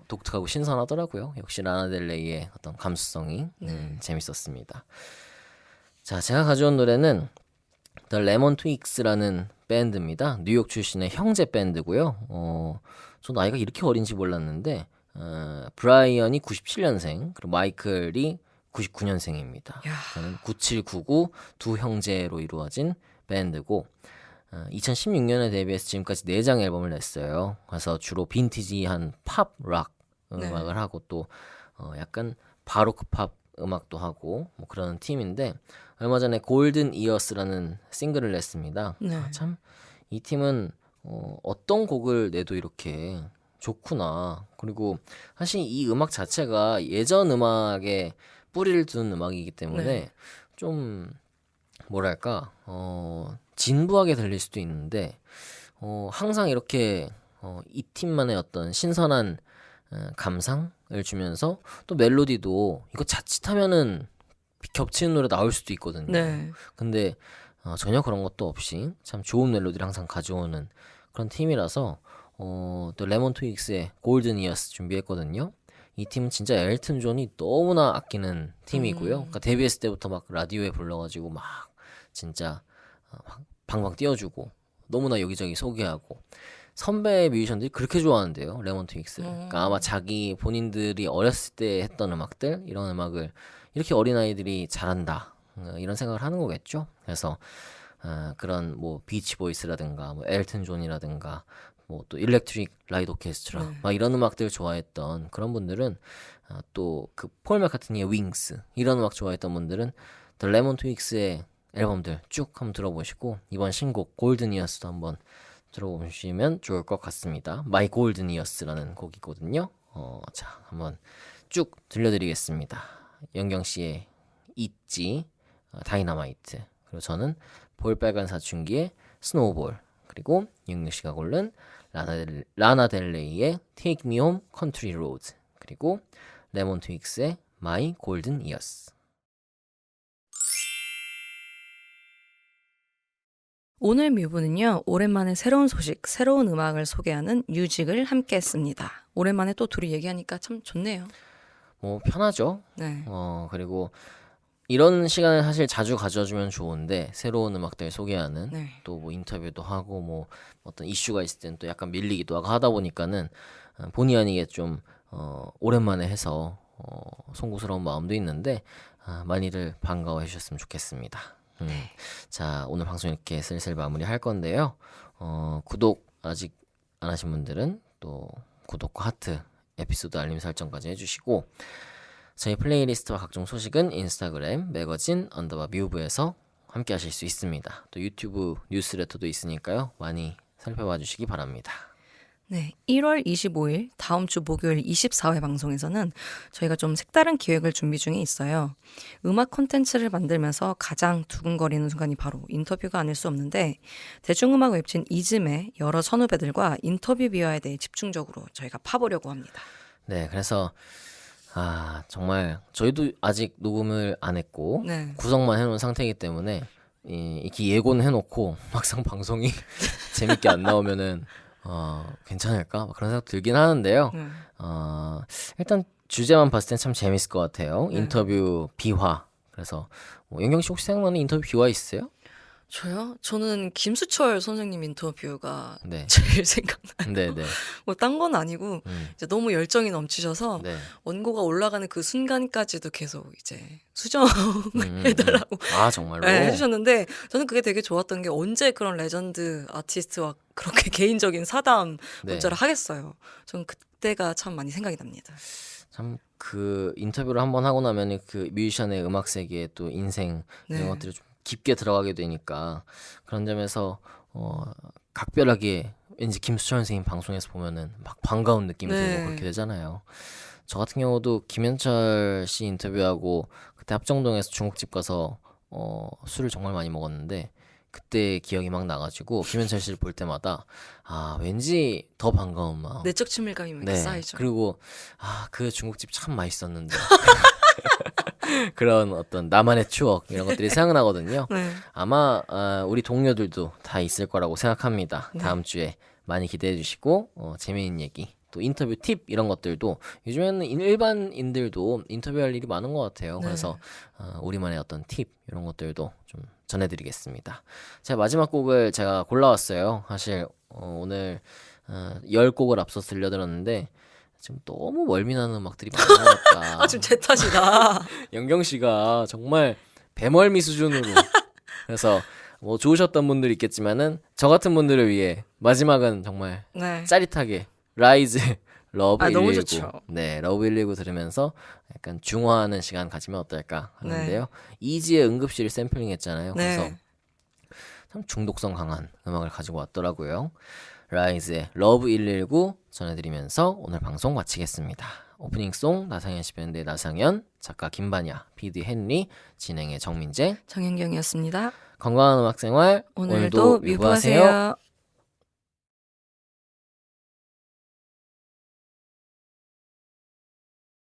독특하고 신선하더라고요. 역시 라나델레이의 어떤 감수성이 재밌었습니다. 자, 제가 가져온 노래는 The Lemon Twigs라는 밴드입니다. 뉴욕 출신의 형제 밴드고요. 저 나이가 이렇게 어린지 몰랐는데 브라이언이 97년생, 그리고 마이클이 99년생입니다. 야. 저는 9799 두 형제로 이루어진 밴드고 2016년에 데뷔해서 지금까지 4장 앨범을 냈어요. 그래서 주로 빈티지한 팝, 락 음악을 하고 또 약간 바로크 팝 음악도 하고 뭐 그런 팀인데 얼마 전에 골든 이어스라는 싱글을 냈습니다. 네. 참 이 팀은 어떤 곡을 내도 이렇게 좋구나. 그리고 사실 이 음악 자체가 예전 음악에 뿌리를 둔 음악이기 때문에 네. 좀 뭐랄까 진부하게 들릴 수도 있는데 항상 이렇게 이 팀만의 어떤 신선한 감상을 주면서 또 멜로디도 이거 자칫하면은 겹치는 노래 나올 수도 있거든요. 네. 근데 전혀 그런 것도 없이 참 좋은 멜로디를 항상 가져오는 그런 팀이라서 또 레몬 트윅스의 골든 이어스 준비했거든요. 이 팀은 진짜 엘튼 존이 너무나 아끼는 팀이고요. 그러니까 데뷔했을 때부터 막 라디오에 불러가지고 막 진짜 막 방방 띄워주고 너무나 여기저기 소개하고 선배 뮤지션들이 그렇게 좋아하는데요. 레몬 트윅스를. 그러니까 아마 자기 본인들이 어렸을 때 했던 음악들 이런 음악을 이렇게 어린아이들이 잘한다 이런 생각을 하는 거겠죠. 그래서 그런 뭐 비치 보이스라든가 뭐 엘튼 존이라든가 뭐 또 일렉트릭 라이트 오케스트라 막 이런 음악들 좋아했던 그런 분들은 또 그 폴 맥카트니의 윙스 이런 음악 좋아했던 분들은 The Lemon Twigs의 앨범들 쭉 한번 들어보시고 이번 신곡 골든 이어스도 한번 들어보시면 좋을 것 같습니다. My Golden Years라는 곡이거든요. 자, 한번 쭉 들려드리겠습니다. 영경 씨의 있지, 다이너마이트, 그리고 저는 볼빨간 사춘기의 스노우볼, 그리고 그리고 이응류 씨가 고른 라나 델레이의 Take Me Home Country Roads, 그리고 레몬 트윅스의 My Golden Years. 오늘 뮤브는요, 오랜만에 새로운 소식, 새로운 음악을 소개하는 뮤직을 함께 했습니다. 오랜만에 또 둘이 얘기하니까 참 좋네요. 뭐 편하죠. 네. 그리고 이런 시간을 사실 자주 가져주면 좋은데, 새로운 음악들 소개하는 네. 또 뭐 인터뷰도 하고 뭐 어떤 이슈가 있을 때는 또 약간 밀리기도 하고 하다 보니까는 본의 아니게 좀 오랜만에 해서 송구스러운 마음도 있는데 많이들 반가워해 주셨으면 좋겠습니다. 자, 오늘 방송 이렇게 슬슬 마무리할 건데요. 구독 아직 안 하신 분들은 또 구독과 하트, 에피소드 알림 설정까지 해주시고, 저희 플레이리스트와 각종 소식은 인스타그램 매거진 _뮤브에서 함께 하실 수 있습니다. 또 유튜브 뉴스레터도 있으니까요. 많이 살펴봐 주시기 바랍니다. 네, 1월 25일 다음 주 목요일 24회 방송에서는 저희가 좀 색다른 기획을 준비 중에 있어요. 음악 콘텐츠를 만들면서 가장 두근거리는 순간이 바로 인터뷰가 아닐 수 없는데, 대중음악 웹진 이즘의 여러 선후배들과 인터뷰 비화에 대해 집중적으로 저희가 파보려고 합니다. 네, 그래서 정말 저희도 아직 녹음을 안 했고 네. 구성만 해놓은 상태이기 때문에 이렇게 예고는 해놓고 막상 방송이 재밌게 안 나오면은 괜찮을까? 막 그런 생각 들긴 하는데요. 네. 일단 주제만 봤을 땐 참 재밌을 것 같아요. 네. 인터뷰 비화. 그래서 영경 씨 혹시 생각나는 인터뷰 비화 있어요? 저요? 저는 김수철 선생님 인터뷰가 네. 제일 생각나요. 네. 뭐 딴 건 아니고 이제 너무 열정이 넘치셔서 네. 원고가 올라가는 그 순간까지도 계속 이제 수정해달라고 정말로? 네, 해주셨는데, 저는 그게 되게 좋았던 게, 언제 그런 레전드 아티스트와 그렇게 개인적인 사담 네. 문자를 하겠어요. 저는 그때가 참 많이 생각이 납니다. 참 그 인터뷰를 한번 하고 나면 그 뮤지션의 음악 세계에 또 인생 이런 네. 것들이 좀 깊게 들어가게 되니까, 그런 점에서 각별하게 왠지 김수철 선생님 방송에서 보면은 막 반가운 느낌이 네. 들고 그렇게 되잖아요. 저 같은 경우도 김현철 씨 인터뷰하고 그때 합정동에서 중국집 가서 술을 정말 많이 먹었는데, 그때 기억이 막 나가지고 김현철 씨를 볼 때마다 왠지 더 반가운 마음. 내적 친밀감이 막 네. 쌓이죠. 그리고 그 중국집 참 맛있었는데 그런 어떤 나만의 추억 이런 것들이 생각나거든요. 네. 아마 우리 동료들도 다 있을 거라고 생각합니다. 네. 다음 주에 많이 기대해 주시고 재미있는 얘기, 또 인터뷰 팁 이런 것들도, 요즘에는 일반인들도 인터뷰할 일이 많은 것 같아요. 네. 그래서 우리만의 어떤 팁 이런 것들도 좀 전해드리겠습니다. 자, 마지막 곡을 제가 골라왔어요. 사실 오늘 10곡을 앞서 들려드렸는데 지금 너무 멀미나는 음악들이 많은 것 같다. 지금 제 탓이다. 영경 씨가 정말 배멀미 수준으로. 그래서 뭐 좋으셨던 분들이 있겠지만은 저 같은 분들을 위해 마지막은 정말 네. 짜릿하게 라이즈 러브 119. 너무 좋죠. 네, 러브 119 들으면서 약간 중화하는 시간 가지면 어떨까 하는데요. 이지의 응급실 샘플링 했잖아요. 네. 그래서 참 중독성 강한 음악을 가지고 왔더라고요. 라이즈의 러브 119 전해드리면서 오늘 방송 마치겠습니다. 오프닝송 나상현 씨 밴드의 나상현, 작가 김반야, PD 헨리, 진행의 정민재, 정현경이었습니다. 건강한 음악 생활 오늘도 뮤브하세요.